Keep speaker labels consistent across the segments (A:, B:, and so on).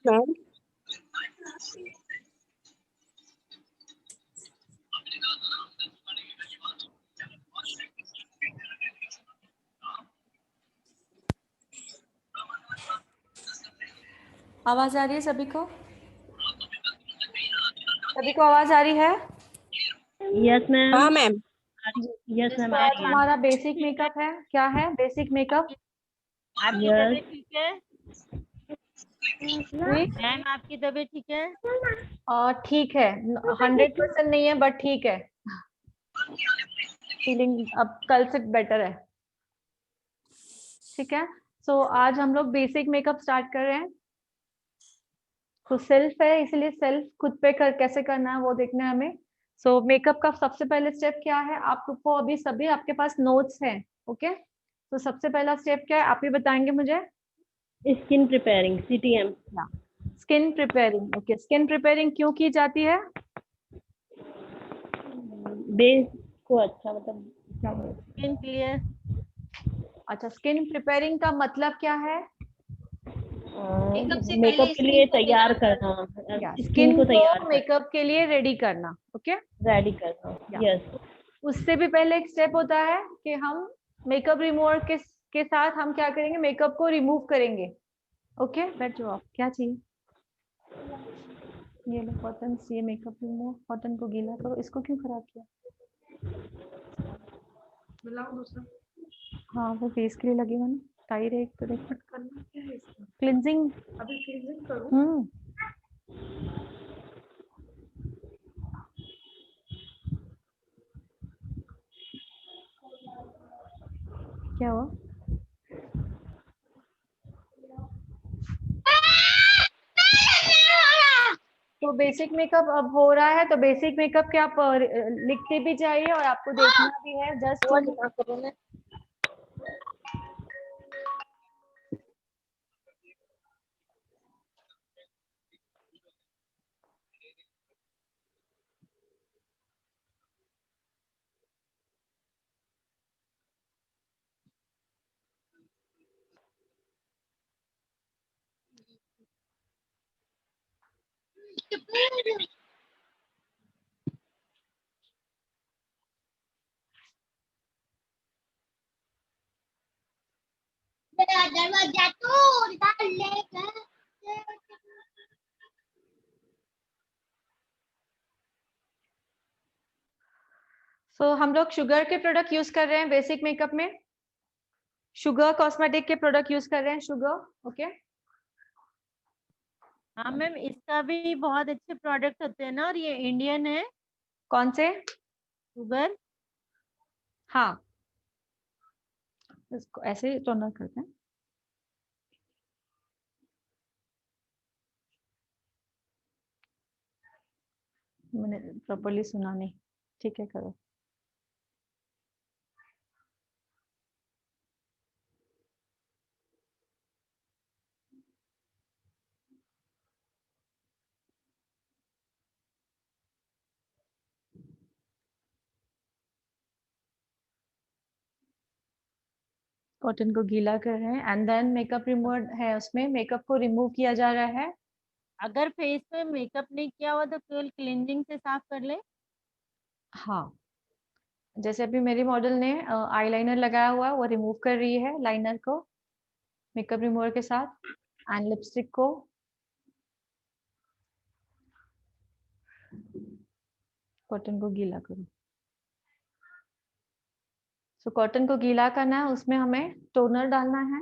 A: Ma'am
B: आवाज आ रही है सभी को? सभी को आवाज आ रही है?
C: Yes ma'am.
A: हाँ मैम
C: यस मैम
B: तो
C: आ
B: आज
C: रही है।
B: हमारा बेसिक मेकअप है। क्या है बेसिक मेकअप?
C: आपकी तबीयत
D: ठीक है मैम, आपकी तबीयत ठीक है?
B: ठीक है, 100% नहीं है बट ठीक है, फीलिंग अब कल से बेटर है। ठीक है, सो आज हम लोग बेसिक मेकअप स्टार्ट कर रहे हैं। तो सेल्फ है, इसलिए सेल्फ खुद पे कैसे करना है वो देखना है हमें। सो मेकअप का सबसे पहले स्टेप क्या है, आपको अभी सभी आपके पास नोट्स हैं। ओके, तो सबसे पहला स्टेप क्या है आप ही बताएंगे मुझे?
C: Skin preparing CTM।
B: Skin preparing. Okay, skin preparing क्यों की जाती है?
C: बेस को अच्छा मतलब क्या बोलते
D: स्किन क्लियर।
B: अच्छा, स्किन प्रिपेयरिंग का मतलब क्या है?
C: हैं, मेकअप के लिए तैयार करना, स्किन
B: स्किन
C: को
B: को
C: तैयार
B: मेकअप के लिए रेडी करना। ओके,
C: रेडी करना। यस।
B: उससे भी पहले एक स्टेप होता है कि हम मेकअप रिमूवर के साथ हम क्या करेंगे, मेकअप को रिमूव करेंगे। ओके, बैठ जाओ आप। क्या चाहिए? ये लो कॉटन, ये मेकअप रिमूव, कॉटन को गीला करो। इसको क्यों खराब किया? मिलाओ दूसरा। हाँ, वो फेस के लिए लगेगा ना, टाई एक तो देख करना क्या है इसका, क्लिनजिंग। अभी क्लिनजिंग करूं? क्या हुआ? तो बेसिक मेकअप अब हो रहा है, तो बेसिक मेकअप के आप लिखते भी जाइए और आपको देखना भी है जस्ट। सो हम लोग शुगर के प्रोडक्ट यूज कर रहे हैं बेसिक मेकअप में। शुगर कॉस्मेटिक के प्रोडक्ट यूज कर रहे हैं, शुगर। ओके,
D: हाँ मैम, इसका भी बहुत अच्छे प्रोडक्ट होते हैं ना, और ये इंडियन है।
B: कौन से?
D: शुगर।
B: हाँ, इसको ऐसे ही टोनर करते हैं। मैंने प्रॉपर्ली सुना नहीं। ठीक है, करो। कॉटन को गीला कर रहे हैं एंड देन मेकअप रिमूवर है, उसमें मेकअप को रिमूव किया जा रहा है।
D: अगर फेस पे मेकअप नहीं किया हुआ तो केवल क्लींजिंग से साफ कर ले।
B: हाँ, जैसे अभी मेरी मॉडल ने आईलाइनर लगाया हुआ है, वो रिमूव कर रही है लाइनर को मेकअप रिमूवर के साथ, एंड लिपस्टिक को। कॉटन को गीला करो। सो कॉटन को गीला करना है, उसमें हमें टोनर डालना है।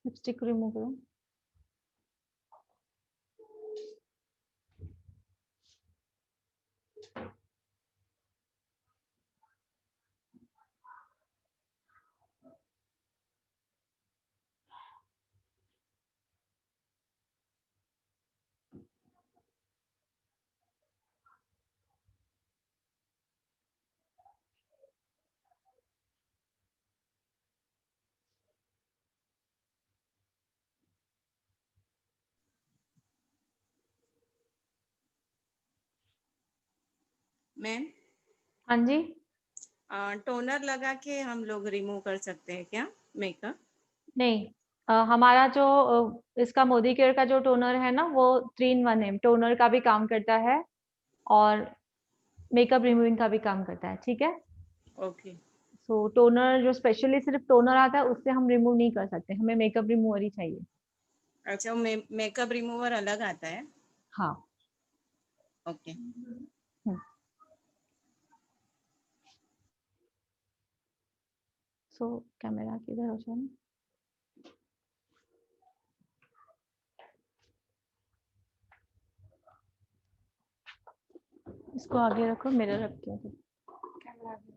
B: लिपस्टिक रिमूव करो।
A: मैम
B: हाँ जी,
A: टोनर लगा के हम लोग रिमूव कर सकते हैं क्या मेकअप?
B: नहीं हमारा जो इसका मोदी केयर का जो टोनर है ना वो 3 in 1 है। टोनर का भी काम करता है और मेकअप रिमूविंग का भी काम करता है, ठीक है।
A: ओके
B: सो टोनर जो स्पेशली सिर्फ टोनर आता है उससे हम रिमूव नहीं कर सकते, हमें मेकअप रिमूवर ही चाहिए।
A: अच्छा, मेकअप रिमूवर अलग आता है?
B: हाँ।
A: ओके
B: सो कैमरा किधर हो जाए, इसको आगे रखो, मिरर रखती हूँ। कैमरा आगे।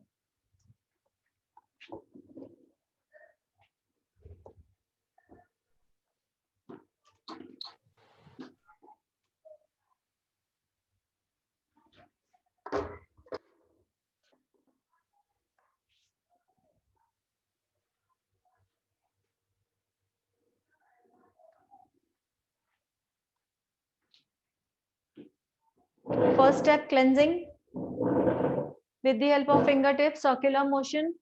B: First step, cleansing with the help of fingertips, circular motion.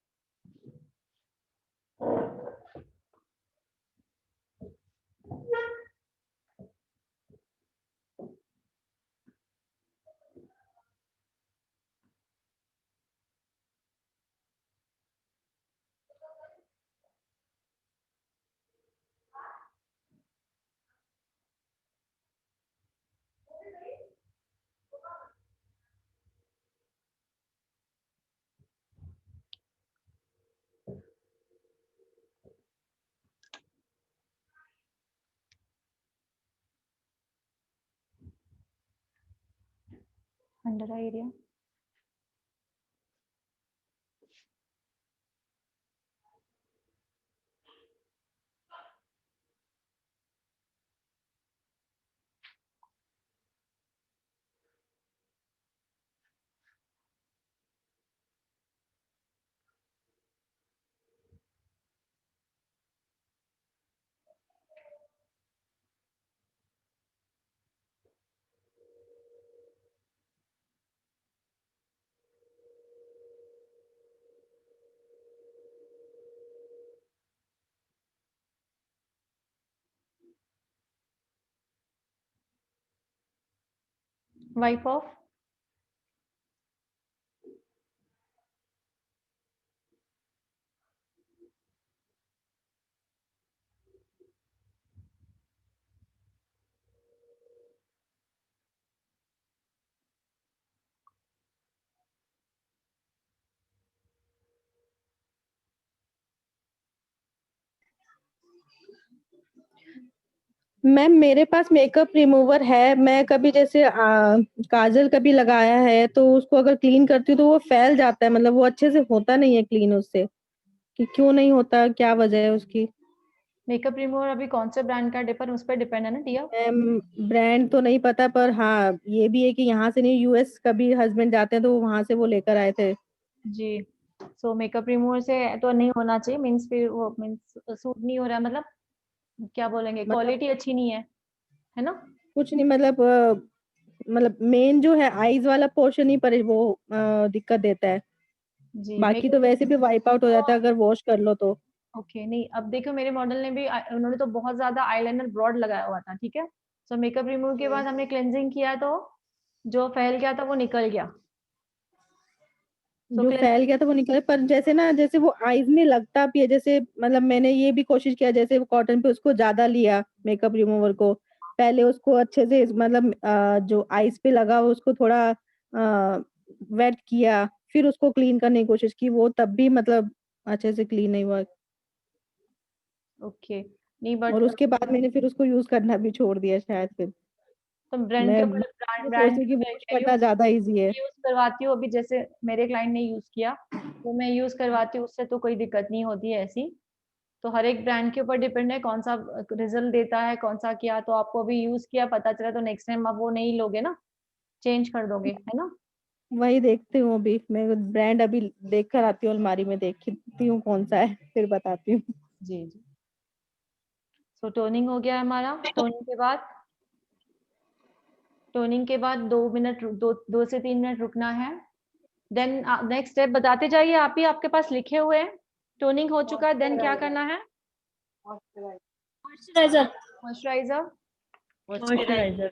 B: Under eye area. Wipe off.
C: Ma'am मेरे पास मेकअप रिमूवर है, मैं कभी जैसे काजल कभी लगाया है तो उसको अगर क्लीन करती हूँ तो वो फैल जाता है, मतलब वो अच्छे से होता नहीं है क्लीन उससे, कि क्यों नहीं होता, क्या वजह है उसकी?
B: मेकअप रिमूवर अभी कौन से ब्रांड का डिपेंड, उस पर डिपेंड है ना टिया।
C: मैम ब्रांड तो नहीं पता, पर हाँ ये भी है कि यहाँ से नहीं, यूएस कभी हस्बैंड जाते हैं तो वहां से वो लेकर आए थे।
B: जी, सो मेकअप रिमूवर से तो नहीं होना चाहिए, मीन्स फिर वो मीन्स सूट नहीं हो रहा है, मतलब क्या बोलेंगे,
C: मतलब
B: क्वालिटी अच्छी नहीं है ना।
C: कुछ नहीं, मतलब मेन जो है आईज वाला पोर्शन ही पर वो दिक्कत देता है,
B: जी
C: बाकी तो
B: मेकअप
C: वैसे भी वाइप आउट हो जाता है अगर वॉश कर लो तो।
B: ओके, नहीं अब देखो मेरे मॉडल ने भी उन्होंने तो बहुत ज्यादा आईलाइनर ब्रॉड लगाया हुआ था, ठीक है। सो मेकअप रिमूव के बाद हमने क्लेंजिंग किया तो जो फैल गया था वो निकल गया। सो
C: जो फैल गया था वो निकले, पर जैसे ना जैसे वो आईज में लगता भी है, जैसे मतलब मैंने ये भी कोशिश किया, जैसे वो कॉटन पे उसको ज्यादा लिया मेकअप रिमूवर को, पहले उसको अच्छे से मतलब जो आईज पे लगा उसको थोड़ा वेट किया, फिर उसको क्लीन करने की कोशिश की, वो तब भी मतलब अच्छे से क्लीन नहीं हुआ।
B: ओके, नहीं बट
C: और उसके बाद मैंने फिर उसको यूज करना भी छोड़ दिया शायद फिर।
B: तो ब्रांड के
C: मैं
B: ऊपर
C: सोच
B: ब्रांड
C: रही हूँ कि वॉश करना ज्यादा इजी है।
B: यूज करवाती हूँ। अभी जैसे मेरे क्लाइंट ने यूज किया तो मैं यूज करवाती हूँ, उससे तो कोई दिक्कत नहीं होती है ऐसी। तो हर एक ब्रांड के ऊपर डिपेंड है कौन सा रिजल्ट देता है, कौन सा किया। तो आपको अभी यूज किया पता चला तो नेक्स्ट टाइम आप वो नहीं लोगे ना, चेंज कर दोगे, है ना।
C: वही देखती हूँ अभी मैं, ब्रांड अभी देख कर आती हूँ, अलमारी में देखती हूँ कौन सा है फिर बताती हूँ।
B: जी जी। सो टोनिंग हो गया हमारा। टोनिंग के बाद 2 मिनट, 2 से 3 मिनट रुकना है। देन नेक्स्ट स्टेप बताते जाइए, आप ही, आपके पास लिखे हुए हैं। टोनिंग हो चुका है, देन क्या करना है?
D: मॉइस्चराइजर।
B: मॉइस्चराइजर।
D: मॉइस्चराइजर।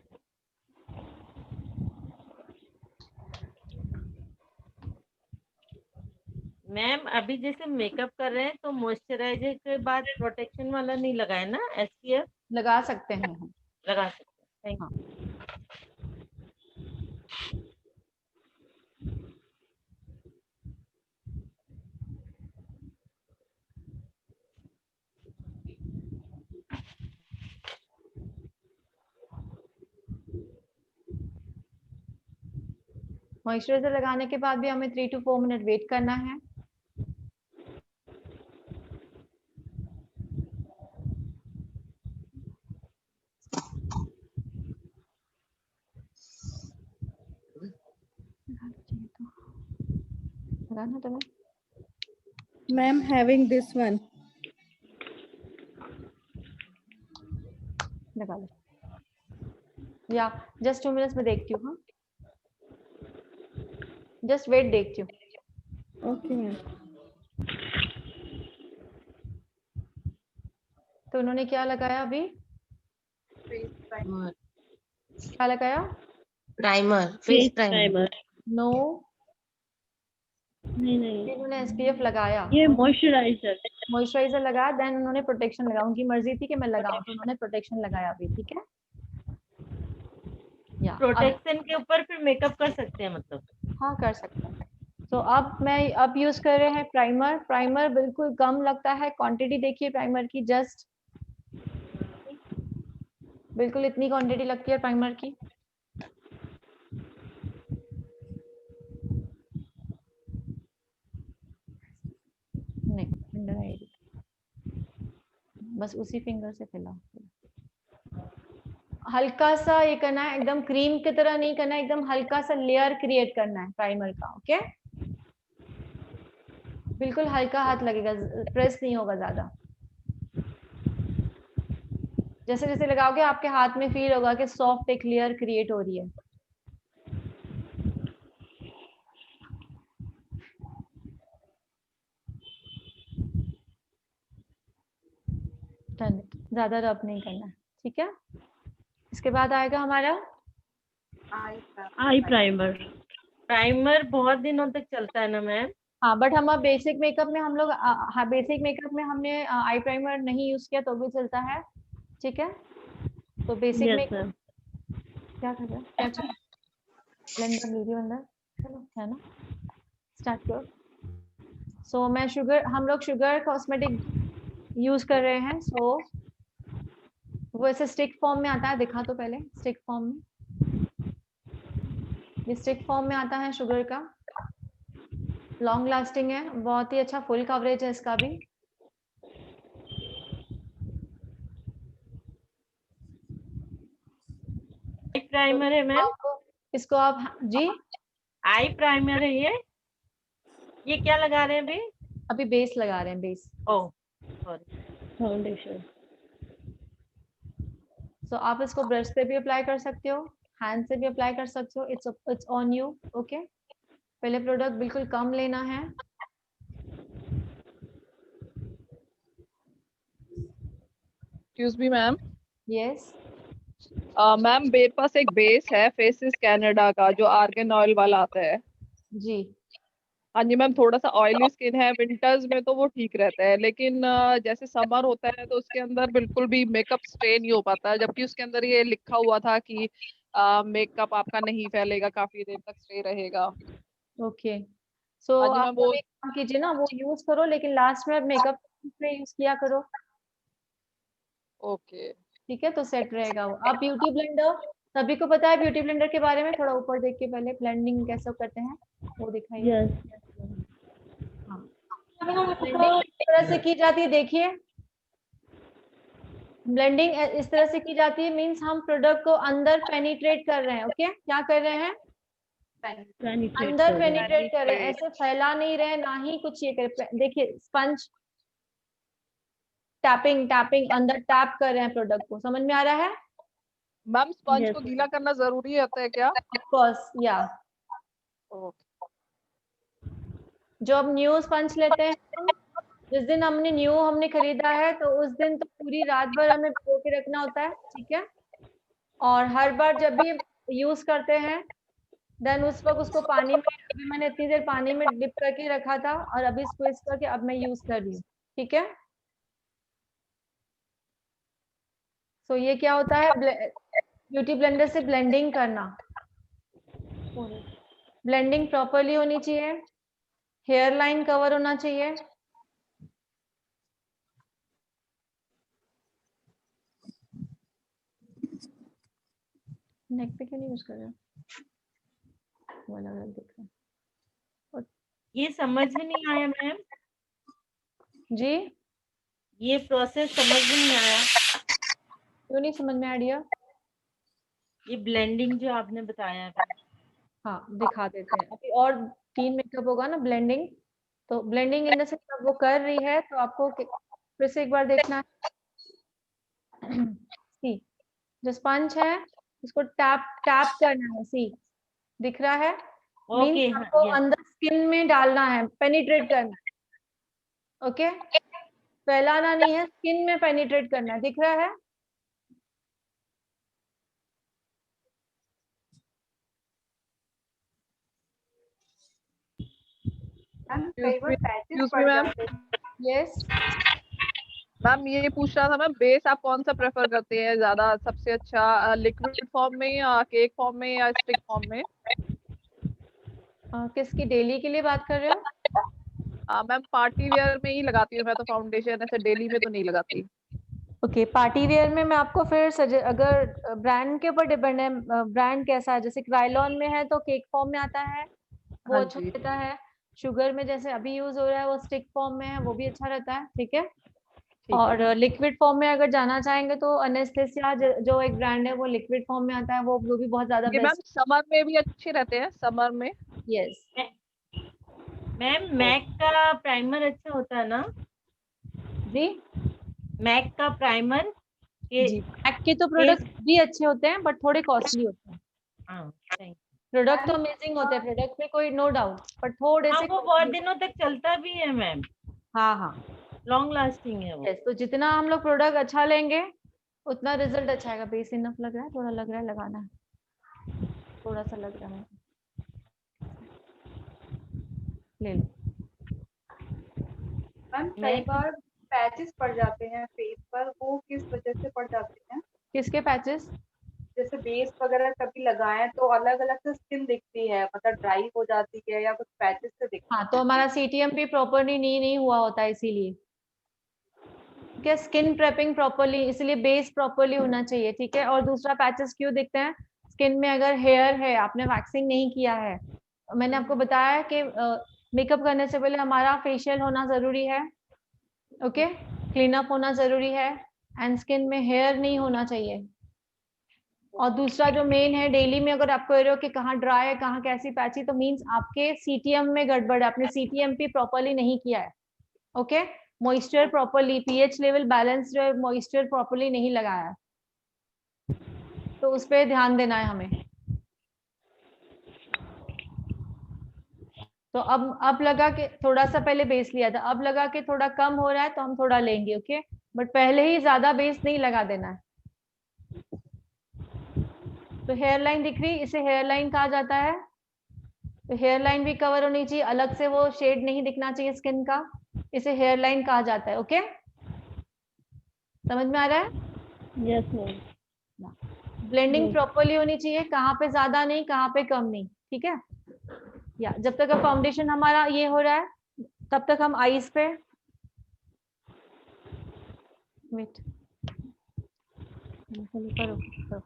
E: मैम अभी जैसे मेकअप कर रहे हैं तो मॉइस्चराइजर के बाद प्रोटेक्शन वाला नहीं लगाए ना, SPF
B: लगा सकते हैं हम।
E: लगा सकते हैं।
B: हाँ। मॉइस्चराइजर लगाने के बाद भी हमें 3 to 4 मिनट वेट करना है। लगाना तो
C: मैम हैविंग दिस वन।
B: लगा लो या जस्ट 2 मिनट्स में देखती हूँ। हाँ, जस्ट वेट, देखती हूँ।
C: Okay ma'am.
B: तो उन्होंने क्या लगाया अभी? क्या लगाया?
E: Primer,
D: face primer.
B: नो,
D: नहीं
B: उन्होंने SPF लगाया।
D: ये मॉइस्चराइजर।
B: मॉइस्चराइजर लगाया, देन उन्होंने प्रोटेक्शन लगाया। उनकी मर्जी थी कि मैं लगाऊं तो उन्होंने प्रोटेक्शन लगाया अभी। ठीक है, या
E: प्रोटेक्शन के ऊपर फिर मेकअप कर सकते हैं मतलब।
B: हाँ कर सकते हैं। तो अब यूज कर रहे हैं प्राइमर। प्राइमर बिल्कुल कम लगता है, क्वांटिटी देखिए प्राइमर की, जस्ट बिल्कुल इतनी क्वांटिटी लगती है प्राइमर की। नहीं, अंडर आई, बस उसी फिंगर से फैलाओ। हल्का सा ये करना है, एकदम क्रीम की तरह नहीं करना है, एकदम हल्का सा लेयर क्रिएट करना है प्राइमर का। ओके, बिल्कुल हल्का हाथ लगेगा, प्रेस नहीं होगा ज्यादा। जैसे जैसे लगाओगे आपके हाथ में फील होगा कि सॉफ्ट एक लेयर क्रिएट हो रही है। ज्यादा रब नहीं करना है, ठीक है। इसके बाद आएगा हमारा
D: आई प्राइमर।
E: प्राइमर बहुत दिनों तक चलता है ना मैम।
B: हाँ, बट हम बेसिक मेकअप में हम लोग हाँ, बेसिक मेकअप में हमने आई प्राइमर नहीं यूज किया तो भी चलता है। ठीक है, तो बेसिक
D: यस
B: मेकअप
D: मैम।
B: क्या कर रहा है, क्या चल ब्लेंडर वीडियो अंदर, चलो है ना, स्टार्ट करो। सो मैं हम लोग शुगर कॉस्मेटिक यूज कर रहे हैं। सो वो ऐसे स्टिक फॉर्म में आता है, दिखा तो पहले स्टिक फॉर्म में। ये स्टिक फॉर्म में आता है शुगर का, लॉन्ग लास्टिंग है, बहुत ही अच्छा, फुल कवरेज है इसका भी।
E: आई प्राइमर है मैम।
B: इसको आप जी,
E: आई प्राइमर है ये क्या लगा रहे हैं अभी?
B: अभी बेस लगा रहे हैं, बेस।
E: Oh sorry.
D: फाउंडेशन।
B: सो आप इसको ब्रश से भी अप्लाई कर सकते हो, हैंड से भी अप्लाई कर सकते हो, इट्स ऑन यू। ओके, पहले प्रोडक्ट बिल्कुल कम लेना है।
F: Excuse me ma'am.
B: Yes,
F: ma'am मेरे पास एक बेस है फेसिस कनाडा का जो आर्गन ऑयल वाला आता है।
B: जी।
F: हाँ जी मैम, थोड़ा सा ऑयली स्किन है, विंटर्स में तो वो ठीक रहता है, लेकिन जैसे समर होता है तो उसके अंदर बिल्कुल भी मेकअप स्टे नहीं हो पाता, जबकि उसके अंदर ये लिखा हुआ था कि मेकअप आपका नहीं फैलेगा, काफी देर तक स्टे रहेगा।
B: ओके, सो
F: हाँ जी
B: आप
F: मैम वो
B: एक काम कीजिए ना, वो यूज करो लेकिन लास्ट में मेकअप में यूज किया करो।
F: ओके।
B: ठीक है, तो सेट रहेगा वो। अब ब्यूटी ब्लेंडर, सभी को पता है ब्यूटी ब्लेंडर के बारे में? थोड़ा ऊपर देख के पहले ब्लेंडिंग कैसे करते हैं वो दिखाइए।
C: यस
B: हाँ, ब्लेंडिंग इस तरह से की जाती है, देखिए ब्लेंडिंग इस तरह से की जाती है, मींस हम प्रोडक्ट को अंदर पेनिट्रेट कर रहे हैं। ओके, क्या कर रहे हैं? अंदर पेनिट्रेट कर रहे हैं, ऐसे फैला नहीं रहे, ना ही कुछ ये कर। देखिए स्पंज टैपिंग टैपिंग अंदर टैप कर रहे हैं प्रोडक्ट को, समझ में आ रहा है?
F: मैम स्पंज
C: Yes,
F: को गीला करना जरूरी होता है क्या?
B: ऑफ कोर्स, या
F: ओके।
B: जो अब न्यू स्पंज लेते हैं हम, जिस दिन हमने खरीदा है तो उस दिन तो पूरी रात भर हमें भिगो के रखना होता है, ठीक है? और हर बार जब भी यूज करते हैं देन उस वक्त उसको पानी में, अभी मैंने इतनी देर पानी में डिप करके रखा था और अभी स्क्वीज करके अब मैं यूज कर रही हूँ, ठीक है? तो ये क्या होता है, ब्यूटी ब्लेंडर से ब्लेंडिंग करना। ब्लेंडिंग प्रॉपरली होनी चाहिए, हेयर लाइन कवर होना चाहिए। नेक पे क्यों नहीं यूज कर रहे हो? वो अलग अलग दिख रहा है।
E: ये समझ में नहीं आया मैम,
B: जी
E: ये प्रोसेस समझ में नहीं आया।
B: क्यों नहीं समझ में आ रही है?
E: ये ब्लेंडिंग जो आपने बताया था।
B: हाँ दिखा देते हैं। अभी और 3 मेकअप होगा ना ब्लेंडिंग, तो ब्लेंडिंग इन द सेंस अब वो कर रही है तो आपको फिर से एक बार देखना है। सी, जो स्पंज है उसको टैप टैप करना है, सी दिख रहा है?
E: ओके,
B: मीन्स
E: हाँ,
B: आपको
E: यस।
B: अंदर स्किन में डालना है, पेनिट्रेट करना है। ओके, फैलाना नहीं है, स्किन में पेनिट्रेट करना है, दिख रहा है?
F: Excuse me ma'am.
B: Yes,
F: ma'am ये पूछ रहा था मैम, बेस आप कौन सा प्रेफर करते हैं ज्यादा, सबसे अच्छा लिक्विड फॉर्म में या केक फॉर्म में या स्टिक फॉर्म में?
B: किसकी डेली के लिए बात कर रहे हो?
F: मैम पार्टी वेयर में ही लगाती हूँ मैं तो फाउंडेशन, ऐसे डेली में तो नहीं लगाती।
B: ओके, पार्टी वेयर में मैं आपको फिर अगर ब्रांड के ऊपर डिपेंड है, ब्रांड कैसा है, जैसे क्राइलॉन में है तो केक फॉर्म में आता है, वो
F: हाँ
B: अच्छा
F: जी।
B: रहता है। शुगर में जैसे अभी यूज हो रहा है वो स्टिक फॉर्म में है, वो भी अच्छा रहता है, ठीक है?
F: ठीक है।
B: और लिक्विड फॉर्म में अगर जाना चाहेंगे तो अनेस्थेसिया जो एक ब्रांड है वो लिक्विड फॉर्म में आता है, वो भी बहुत ज्यादा
F: ये मैम
B: बेस्ट।
F: समर में भी अच्छे रहते हैं, समर में।
B: यस
E: मैम मैक का प्राइमर अच्छा होता है ना?
B: जी,
E: मैक का प्राइमर के
B: जी मैक के तो प्रोडक्ट भी अच्छे होते हैं बट थोड़े कॉस्टली होते हैं।
E: हाँ, सही।
B: प्रोडक्ट तो अमेजिंग होते हैं, प्रोडक्ट में कोई नो डाउट, बट थोड़े
E: हाँ,
B: से
E: वो बहुत दिनों तक चलता भी है मैम,
B: हाँ हाँ
E: लॉन्ग लास्टिंग है वो।
B: यस, तो जितना हम लोग प्रोडक्ट अच्छा लेंगे उतना रिजल्ट अच्छा आएगा। बेस इनफ लग रहा है, थोड़ा लग रहा है लगाना है, थोड़ा सा लग रहा है, ले लो।
G: मैम कई बार पैचेस पड़ जाते हैं फेस पर, वो किस वजह से पड़ जाते हैं?
B: किसके पैचेस?
G: जैसे बेस वगैरह कभी लगाएं तो अलग अलग से स्किन दिखती है, मतलब ड्राई हो जाती है या कुछ पैचेस से दिखती
B: हाँ, तो हमारा सीटीएम भी प्रॉपरली नहीं हुआ होता है, इसीलिए ठीक है। स्किन प्रेपिंग प्रॉपरली, इसलिए बेस प्रॉपरली होना चाहिए, ठीक है। और दूसरा पैचेस क्यों दिखते हैं? स्किन में अगर हेयर है, आपने वैक्सिंग नहीं किया है, मैंने आपको बताया कि मेकअप करने से पहले हमारा फेशियल होना जरूरी है, ओके, क्लीन अप होना जरूरी है, एंड स्किन में हेयर नहीं होना चाहिए। और दूसरा जो मेन है, डेली में अगर आपको एरो कि कहाँ ड्राई है कहाँ कैसी पैची, तो मींस आपके सीटीएम में गड़बड़ है, आपने सीटीएमपी प्रॉपरली नहीं किया है, okay. Moisture properly, pH level balance जो है, मॉइस्चर प्रॉपरली नहीं लगाया, तो उस पर ध्यान देना है हमें। तो अब लगा के थोड़ा सा पहले बेस लिया था, अब लगा के थोड़ा कम हो रहा है तो हम थोड़ा लेंगे, ओके, बट पहले ही ज्यादा बेस नहीं लगा देना है। तो हेयर लाइन दिख रही, इसे हेयर लाइन कहा जाता है, तो हेयर लाइन भी कवर होनी चाहिए, अलग से वो शेड नहीं दिखना चाहिए स्किन का, इसे हेयर लाइन कहा जाता है, ओके, समझ में आ रहा है?
C: Yes ma'am.
B: ब्लेंडिंग प्रॉपरली होनी चाहिए, कहाँ पे ज्यादा नहीं कहाँ पे कम नहीं, ठीक है। या जब तक फाउंडेशन हमारा ये हो रहा है तब तक हम आईज पे वेट करो करो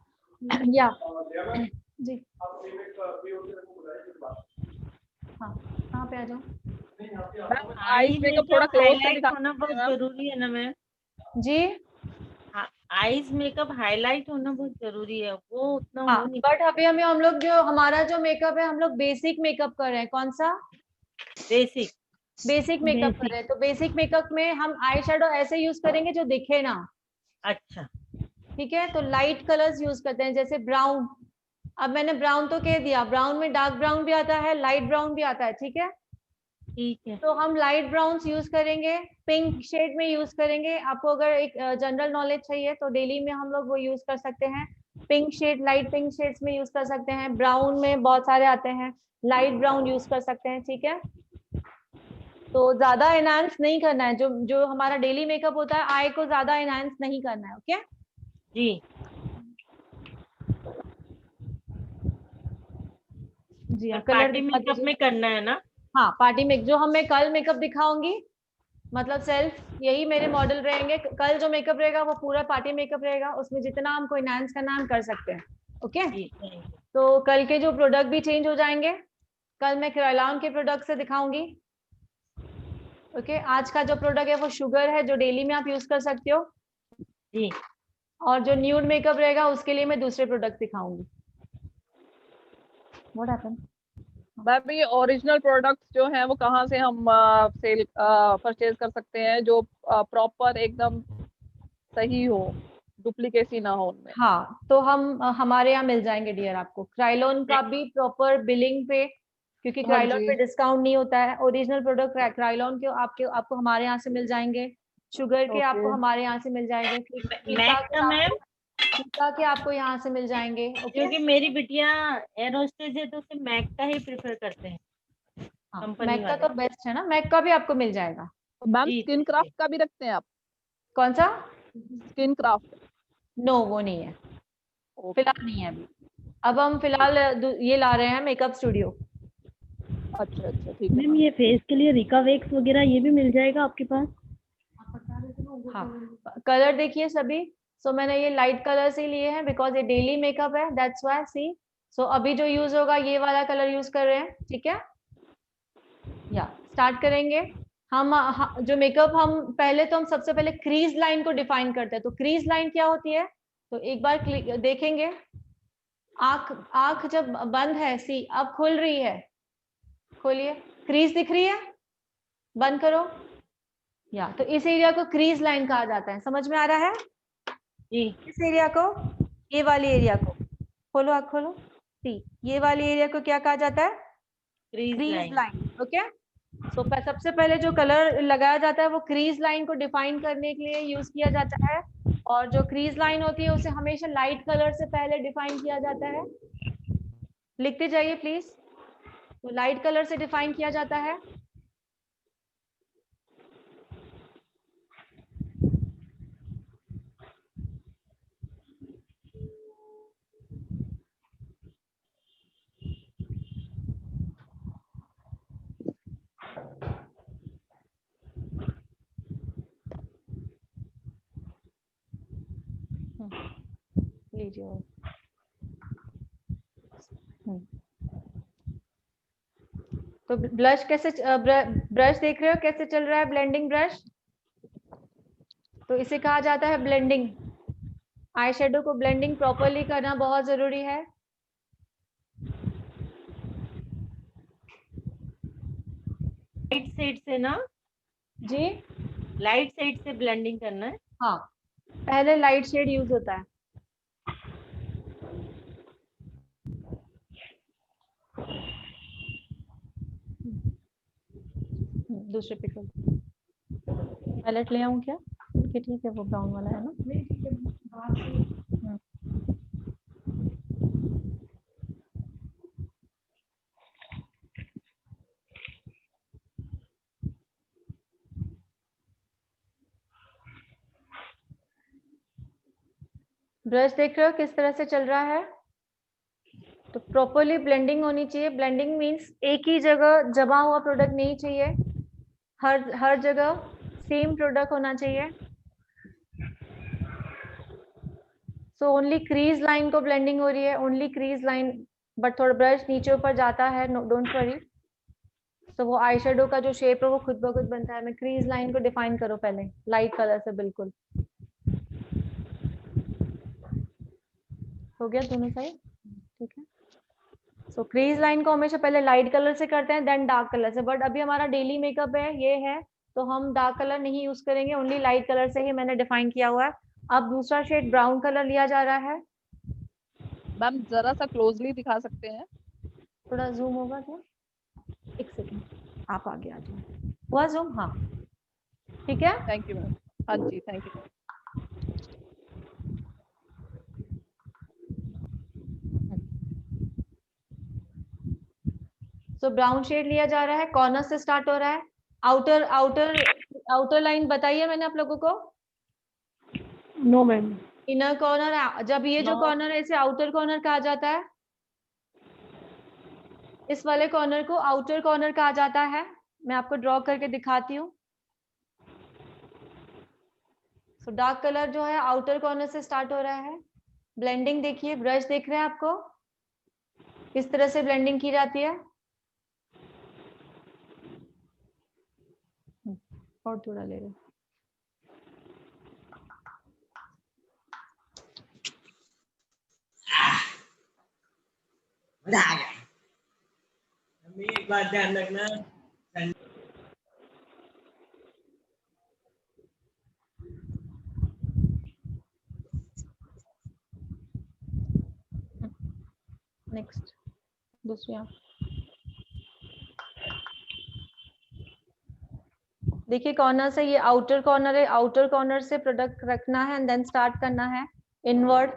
B: या जी हाँ कहाँ पे आ जाओ
F: मैम
E: आई
F: आईज मेकअप थोड़ा
E: मेकअप
F: क्लोज से
E: हाईलाइट
F: दिखा
E: होना
F: सकते हैं
E: बहुत
F: मैम?
E: जरूरी है ना मैम?
B: जी
E: आईज मेकअप हाईलाइट होना बहुत जरूरी है, वो उतना
B: हाँ
E: हो नहीं
B: बट अभी हम लोग जो हमारा जो मेकअप है हम लोग बेसिक मेकअप कर रहे हैं। कौन सा?
E: बेसिक।
B: बेसिक मेकअप कर
D: बेसिक।
B: रहे हैं। तो बेसिक मेकअप में हम आई शेडो ऐसे यूज करेंगे जो दिखे ना।
E: अच्छा
B: ठीक है, तो लाइट कलर्स यूज करते हैं जैसे ब्राउन। अब मैंने ब्राउन तो कह दिया, ब्राउन में डार्क ब्राउन भी आता है, लाइट ब्राउन भी आता है। ठीक है,
E: ठीक है।
B: तो हम लाइट ब्राउन यूज करेंगे, पिंक शेड में यूज करेंगे। आपको अगर एक जनरल नॉलेज चाहिए तो डेली में हम लोग वो यूज कर सकते हैं। Pink shade, light pink shades में यूज कर सकते हैं। ब्राउन में बहुत सारे आते हैं, लाइट ब्राउन यूज कर सकते हैं। ठीक है, तो ज्यादा एनहांस नहीं करना है। जो जो हमारा डेली मेकअप होता है आई को ज्यादा एनहांस नहीं करना है। ओके
E: जी
B: जी हाँ,
E: पर
B: कलर
E: पार्टी
B: दिखा
E: मेकअप
B: दीजिए।
E: में करना है ना?
B: हाँ पार्टी मेक जो मैं कल मेकअप दिखाऊंगी, मतलब सेल्फ यही मेरे मॉडल रहेंगे। कल जो मेकअप रहेगा वो पूरा पार्टी मेकअप रहेगा, उसमें जितना हमको एनहांस करना हम कर सकते हैं। ओके
E: जी थैंक यू।
B: तो कल के जो प्रोडक्ट भी चेंज हो जाएंगे। कल मैं क्रायलॉन के प्रोडक्ट से दिखाऊंगी। ओके आज का जो प्रोडक्ट है वो शुगर है, जो डेली में आप यूज कर सकते हो।
E: जी
B: और जो न्यूड मेकअप रहेगा उसके लिए मैं दूसरे प्रोडक्ट दिखाऊंगी। What happened?
F: मैम ये ओरिजिनल प्रोडक्ट्स जो हैं वो कहाँ से हम सेल परचेज कर सकते हैं, जो प्रॉपर एकदम सही हो, डुप्लीकेसी ना हो उनमें?
B: हाँ तो हम हमारे यहाँ मिल जाएंगे डियर। आपको क्राइलॉन का भी प्रॉपर बिलिंग पे, क्योंकि
F: हाँ
B: क्राइलॉन
F: जी।
B: पे डिस्काउंट नहीं होता है। ओरिजिनल प्रोडक्ट क्राइलॉन के आपको हमारे यहाँ से मिल जाएंगे। शुगर के आपको
F: ओके।
B: हमारे यहाँ से मिल जाएंगे। फीता
E: मैक
B: के
E: का मैम?
B: आपको यहाँ से मिल जाएंगे। ओके
E: क्योंकि मेरी बिटिया एयर होस्टेस है तो उसे मैक का ही प्रेफर करते हैं
B: हाँ
E: कंपनी
B: मैक का
E: वाले।
B: तो बेस्ट है ना, मैक का भी आपको मिल जाएगा।
F: मैम
E: जी
F: स्किन क्राफ्ट का भी रखते हैं आप?
B: कौन सा?
F: Skin craft?
B: नो वो नहीं है,
F: ओके।
B: फिलहाल नहीं है अभी। अब हम फिलहाल ये ला रहे हैं मेकअप स्टूडियो।
F: अच्छा अच्छा ठीक है
D: मैम
F: मैम।
D: ये फेस के लिए रिका वेक्स वगैरह ये भी मिल जाएगा आपके पास?
B: हाँ कलर देखिए सभी। सो मैंने ये लाइट कलर से लिए हैं बिकॉज ये डेली मेकअप है, दैट्स व्हाई। सी सो अभी जो यूज होगा ये वाला कलर यूज कर रहे हैं। ठीक है, या स्टार्ट करेंगे हम। जो मेकअप हम पहले तो हम सबसे पहले क्रीज लाइन को डिफाइन करते हैं। तो क्रीज लाइन क्या होती है तो एक बार देखेंगे। आंख आंख जब बंद है, सी अब खुल रही है, खोलिए, क्रीज दिख रही है, बंद करो। या तो इस एरिया को क्रीज लाइन कहा जाता है। समझ में आ रहा है?
E: जी
B: इस एरिया को, ये वाली एरिया को खोलो, आँख खोलो। सी ये वाली एरिया को क्या कहा जाता है?
E: Crease
B: crease
E: line.
B: Line. Okay so सबसे पहले जो कलर लगाया जाता है वो क्रीज लाइन को डिफाइन करने के लिए यूज किया जाता है। और जो क्रीज लाइन होती है उसे हमेशा लाइट कलर से पहले डिफाइन किया जाता है। लिखते जाइए प्लीज। तो लाइट कलर से डिफाइन किया जाता है। लीजिए तो ब्लश कैसे ब्रश देख रहे हो कैसे चल रहा है? ब्लेंडिंग ब्रश, तो इसे कहा जाता है ब्लेंडिंग। आई शेडो को ब्लेंडिंग प्रॉपरली करना बहुत जरूरी है।
E: लाइट शेड से ना?
B: जी
E: लाइट शेड से ब्लेंडिंग करना है।
B: हाँ पहले लाइट शेड यूज होता है। दूसरे पिकल पैलेट ले आऊं क्या? ठीक है वो ब्राउन वाला है ना। ब्रश देख रहे हो किस तरह से चल रहा है? तो प्रॉपरली ब्लेंडिंग होनी चाहिए। ब्लेंडिंग मींस एक ही जगह जमा हुआ प्रोडक्ट नहीं चाहिए, हर जगह सेम प्रोडक्ट होना चाहिए। सो ओनली क्रीज लाइन को ब्लेंडिंग हो रही है, ओनली क्रीज लाइन, बट थोड़ा ब्रश नीचे ऊपर जाता है, डोंट वरी। तो वो आई शेडो का जो शेप है वो खुद ब खुद बनता है। मैं क्रीज लाइन को डिफाइन करो पहले लाइट कलर से, बिल्कुल हो गया दोनों साइड, ठीक है। सो क्रीज लाइन को हमेशा पहले लाइट कलर से करते हैं, देन डार्क कलर से, बट अभी हमारा डेली मेकअप है, ये है, तो हम डार्क कलर नहीं यूज करेंगे, ओनली लाइट कलर से ही मैंने डिफाइन किया हुआ है। अब दूसरा शेड ब्राउन कलर लिया जा रहा है।
F: मैम जरा सा क्लोजली दिखा सकते हैं?
B: थोड़ा जूम होगा क्या? एक सेकेंड, आप आगे आ जाओ, हुआ जूम? हाँ ठीक है।
F: Thank you ma'am. हाँ जी, thank you.
B: So brown shade लिया जा रहा है, कॉर्नर से स्टार्ट हो रहा है। आउटर आउटर आउटर लाइन बताइए मैंने आप लोगों को।
C: No ma'am.
B: इनर कॉर्नर, जब ये जो
F: No.
B: कॉर्नर है इसे आउटर कॉर्नर कहा जाता है, इस वाले कॉर्नर को आउटर कॉर्नर कहा जाता है। मैं आपको ड्रॉ करके दिखाती हूँ। सो डार्क कलर जो है आउटर कॉर्नर से स्टार्ट हो रहा है। ब्लेंडिंग देखिए, ब्रश देख रहे हैं आपको किस तरह से ब्लेंडिंग की जाती है। और थोड़ा ले रहे,
H: मजा आ गया। अम्मी एक बात ध्यान रखना,
B: नेक्स्ट दूसरी आप देखिए, कॉर्नर से ये आउटर कॉर्नर है, आउटर कॉर्नर से प्रोडक्ट रखना है एंड देन स्टार्ट करना है इनवर्ड।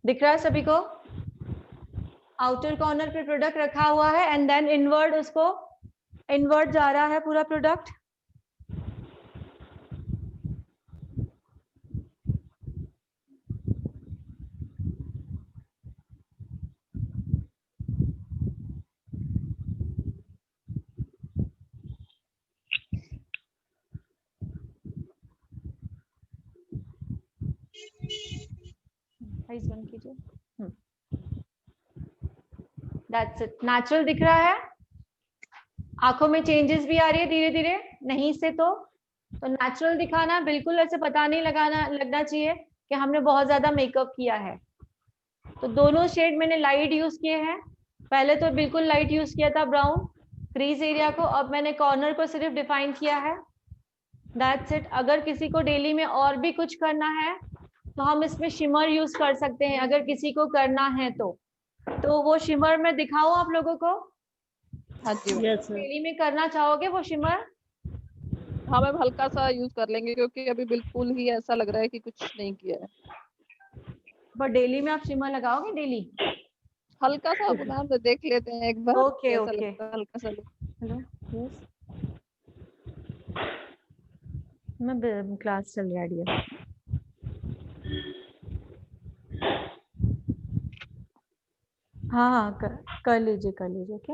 B: दिख रहा है सभी को? आउटर कॉर्नर पे प्रोडक्ट रखा हुआ है एंड देन इनवर्ड, उसको इनवर्ड जा रहा है पूरा प्रोडक्ट। आइज बंद कीजिए। That's it. नेचुरल दिख रहा है? आंखों में चेंजेस भी आ रही है धीरे धीरे, नहीं से तो नेचुरल दिखाना, बिल्कुल ऐसे पता नहीं लगना चाहिए कि हमने बहुत ज्यादा मेकअप किया है। तो दोनों शेड मैंने लाइट यूज किए हैं। पहले तो बिल्कुल लाइट यूज किया था ब्राउन क्रीज एरिया को, अब मैंने कॉर्नर को सिर्फ डिफाइन किया है। That's it. अगर किसी को डेली में और भी कुछ करना है तो हम इसमें शिमर यूज कर सकते हैं, अगर किसी को करना है तो वो शिमर मैं दिखाऊं आप लोगों को?
F: हाँ जी मैम।
C: Yes sir.
B: डेली में करना चाहोगे वो शिमर?
F: हाँ मैम, हल्का सा यूज कर लेंगे क्योंकि अभी बिल्कुल ही ऐसा लग रहा है कि कुछ नहीं किया है।
B: बट डेली में आप शिमर लगाओगे डेली?
F: हल्का सा मैम देख लेते हैं एक बार
B: ओके
F: कैसा
B: ओके।
F: लगता है, हल्का सा look।
B: हेलो, यस, मैं क्लास चल रहा है डियर। हाँ हाँ, कर लीजिए ओके।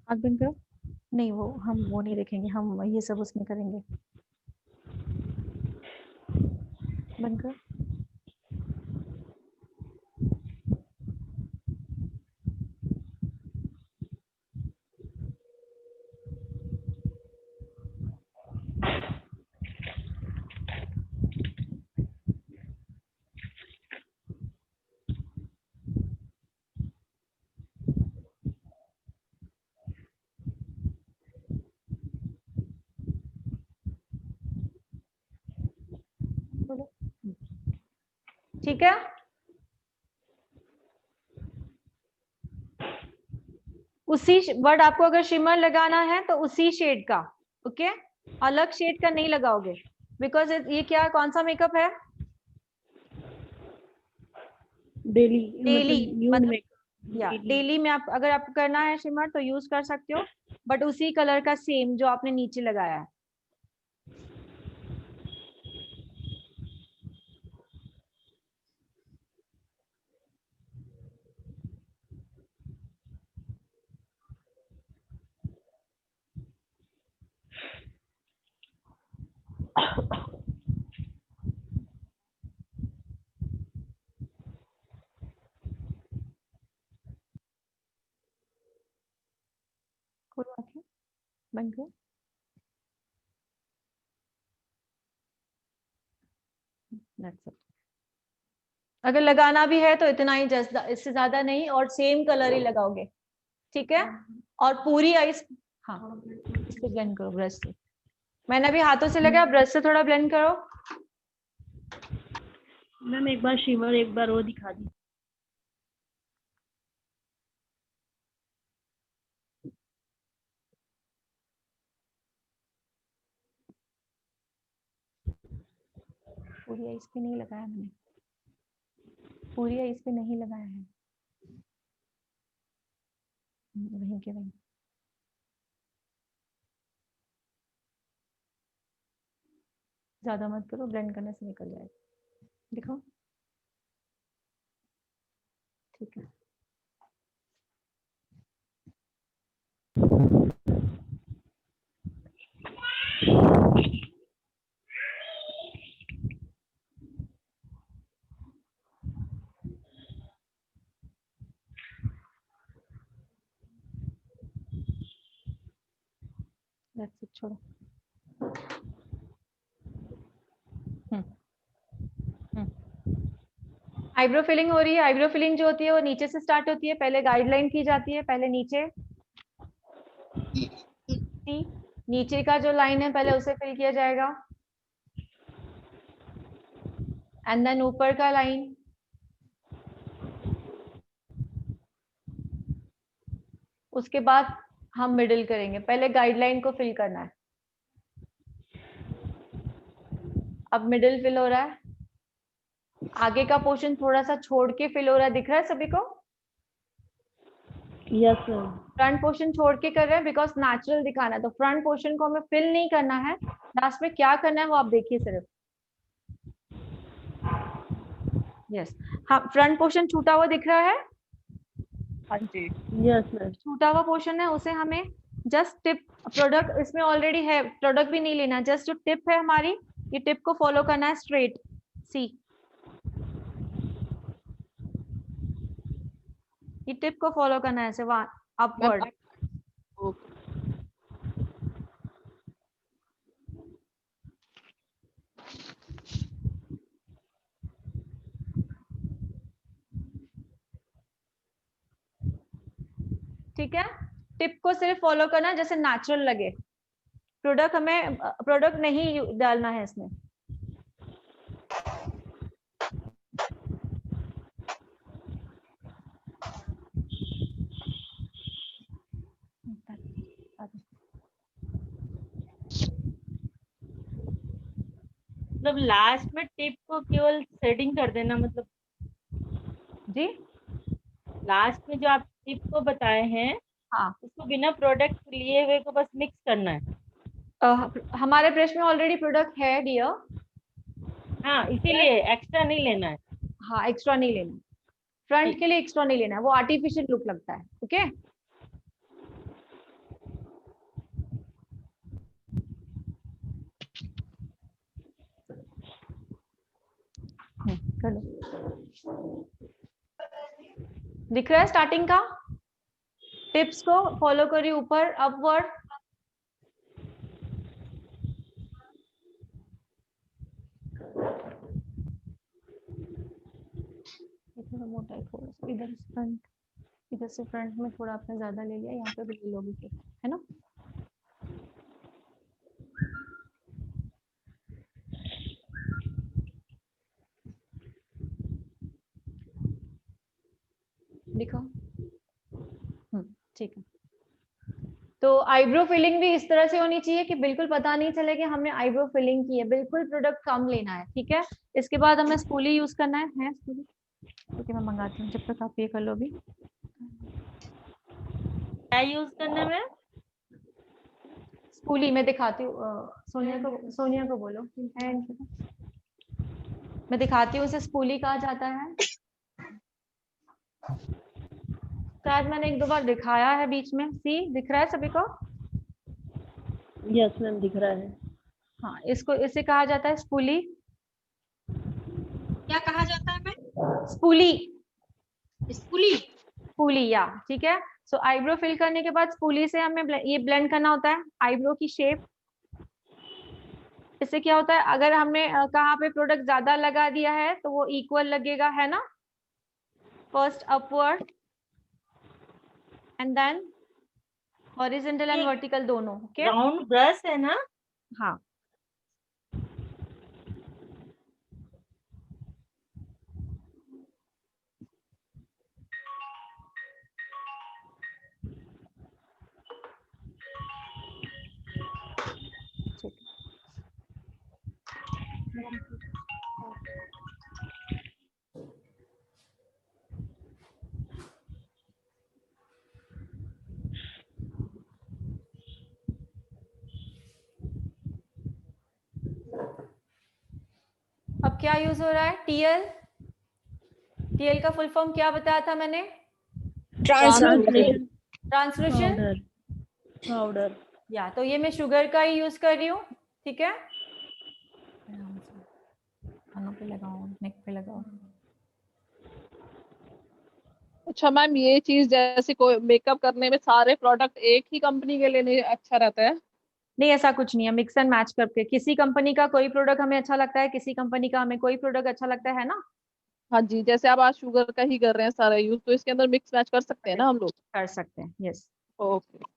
B: आँख बंद करो। नहीं, वो हम वो नहीं देखेंगे, हम ये सब उसमें करेंगे। बंद करो। बोलो। ठीक है, उसी वर्ड आपको अगर शिमर लगाना है तो उसी शेड का, ओके, अलग शेड का नहीं लगाओगे, बिकॉज ये क्या कौन सा मेकअप है?
C: Daily
B: daily
C: nude makeup.
B: या डेली में आप अगर आपको करना है शिमर तो यूज कर सकते हो, बट उसी कलर का सेम जो आपने नीचे लगाया है। कोई बात नहीं, बंद करो। That's it. अगर लगाना भी है तो इतना ही, जस्ट इससे ज्यादा नहीं, और सेम कलर ही लगाओगे, ठीक है। और पूरी आइस, हाँ इसको ब्लेंड करो ब्रश से। मैंने अभी हाथों से लगाया, ब्रश से थोड़ा ब्लेंड करो।
D: मैम एक बार शिमर एक बार वो दिखा दी।
B: पूरी आइस पे नहीं लगाया मैंने, पूरी आइस पे नहीं लगाया है, वहीं के वहीं। ज्यादा मत करो, ब्लेंड करने से निकल जाएगा। दिखाओ, ठीक है। That's it, छोड़ो। आईब्रो फिलिंग हो रही है। आईब्रो फिलिंग जो होती है वो नीचे से स्टार्ट होती है, पहले गाइडलाइन की जाती है, पहले नीचे, नीचे का जो लाइन है पहले उसे फिल किया जाएगा, एंड देन ऊपर का लाइन, उसके बाद हम मिडिल करेंगे। पहले गाइडलाइन को फिल करना है। अब मिडिल फिल हो रहा है, आगे का पोर्शन थोड़ा सा छोड़ के फिल हो रहा है, दिख रहा है सभी को?
D: Yes ma'am.
B: फ्रंट पोर्शन छोड़ के कर रहे हैं बिकॉज नेचुरल दिखाना है, तो फ्रंट पोर्शन को हमें फिल नहीं करना है। लास्ट में क्या करना है वो आप देखिए सिर्फ। यस, हाँ फ्रंट पोर्शन छूटा हुआ दिख रहा है?
F: हाँ जी।
D: Yes ma'am.
B: छूटा हुआ पोर्शन है उसे हमें जस्ट टिप, प्रोडक्ट इसमें ऑलरेडी है, प्रोडक्ट भी नहीं लेना, जस्ट जो टिप है हमारी, ये टिप को फॉलो करना है स्ट्रेट, सी ये टिप को फॉलो करना है ऐसे वहां अपवर्ड। ठीक है, टिप को सिर्फ फॉलो करना है जैसे नेचुरल लगे। प्रोडक्ट हमें, प्रोडक्ट नहीं डालना है इसमें।
E: मतलब लास्ट में टिप को केवल सेटिंग कर देना, मतलब
B: जी
E: लास्ट में जो आप टिप को बताए हैं,
B: हाँ,
E: उसको बिना प्रोडक्ट लिए हुए को बस मिक्स करना है।
B: हमारे ब्रश में ऑलरेडी प्रोडक्ट है डियर।
E: हाँ, इसीलिए एक्स्ट्रा नहीं लेना है।
B: हाँ, एक्स्ट्रा नहीं लेना, फ्रंट के लिए एक्स्ट्रा नहीं लेना है, वो आर्टिफिशियल लुक लगता है। ओके चलो, दिख रहा है स्टार्टिंग का? टिप्स को फॉलो करिए ऊपर अपवर्ड। थोड़ा मोटा है, थोड़ा सा इधर फ्रंट, इधर से फ्रंट में थोड़ा आपने ज्यादा ले लिया, यहाँ पे भी ले लोगे है ना? दिखाओ, ठीक है। तो आईब्रो फिलिंग भी इस तरह से होनी चाहिए कि बिल्कुल पता नहीं चले कि हमने आईब्रो फिलिंग की है, बिल्कुल प्रोडक्ट कम लेना है, ठीक है। इसके बाद हमें स्पूली यूज करना है स्पूली? ठीक है, मैं मंगाती हूँ जब तक आप ये कर लो भी।
E: क्या यूज करना है?
B: स्पूली मैं दिखाती हूँ, सोनिया को बोलो, मैं दिखाती हूँ, उसे स्पूली कहा जाता है। शायद मैंने एक दो बार दिखाया है बीच में। सी दिख रहा है सभी को?
D: यस मैम दिख रहा है।
B: हाँ, इसको इसे कहा जाता है स्पूली।
I: क्या कहा जाता है मैम?
B: स्पूली।
I: स्पूली।
B: स्पूली, या ठीक है। सो आईब्रो फिल करने के बाद स्पूली से हमें ये ब्लेंड करना होता है आईब्रो की शेप। इससे क्या होता है, अगर हमने कहाँ पे प्रोडक्ट ज्यादा लगा दिया है तो वो इक्वल लगेगा, है ना। First upward and then horizontal and vertical दोनों। ओके,
E: राउंड ब्रश है ना?
B: हाँ। अब क्या यूज हो रहा है? टीएल। टीएल का फुल फॉर्म क्या बताया था मैंने?
C: Translation
B: translation
C: powder.
B: या, तो ये मैं शुगर का ही यूज कर रही हूँ, ठीक है। कानों पे लगाओ, नेक पे लगाओ।
F: अच्छा मैम, ये चीज जैसे कोई मेकअप करने में सारे प्रोडक्ट एक ही कंपनी के लेने अच्छा रहता है?
B: नहीं, ऐसा कुछ नहीं है, मिक्स एंड मैच करके। किसी कंपनी का कोई प्रोडक्ट हमें अच्छा लगता है, किसी कंपनी का हमें कोई प्रोडक्ट अच्छा लगता है ना।
F: हाँ जी, जैसे आप आज शुगर का ही कर रहे हैं सारा यूज, तो इसके अंदर मिक्स मैच कर सकते हैं ना हम लोग?
B: कर सकते हैं, यस।
F: ओके।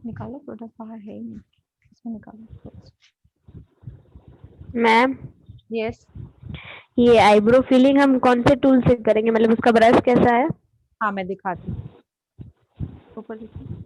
B: निकालो, प्रोडक्ट बाहर है ही नहीं, इसमें निकालो।
J: Ma'am,
B: yes.
J: ये आईब्रो फिलिंग हम कौन से टूल से करेंगे, मतलब उसका ब्रश कैसा है?
B: हाँ, मैं दिखाती हूँ, ऊपर देखिए।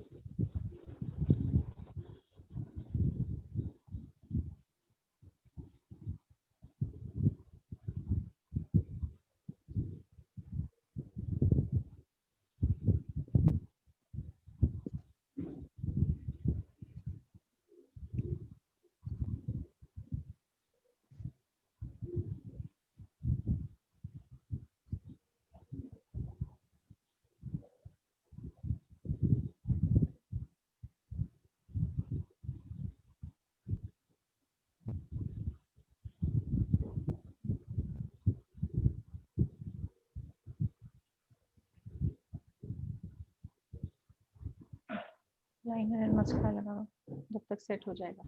B: लाइनर एंड मस्कारा लगाओ जब तक सेट हो जाएगा।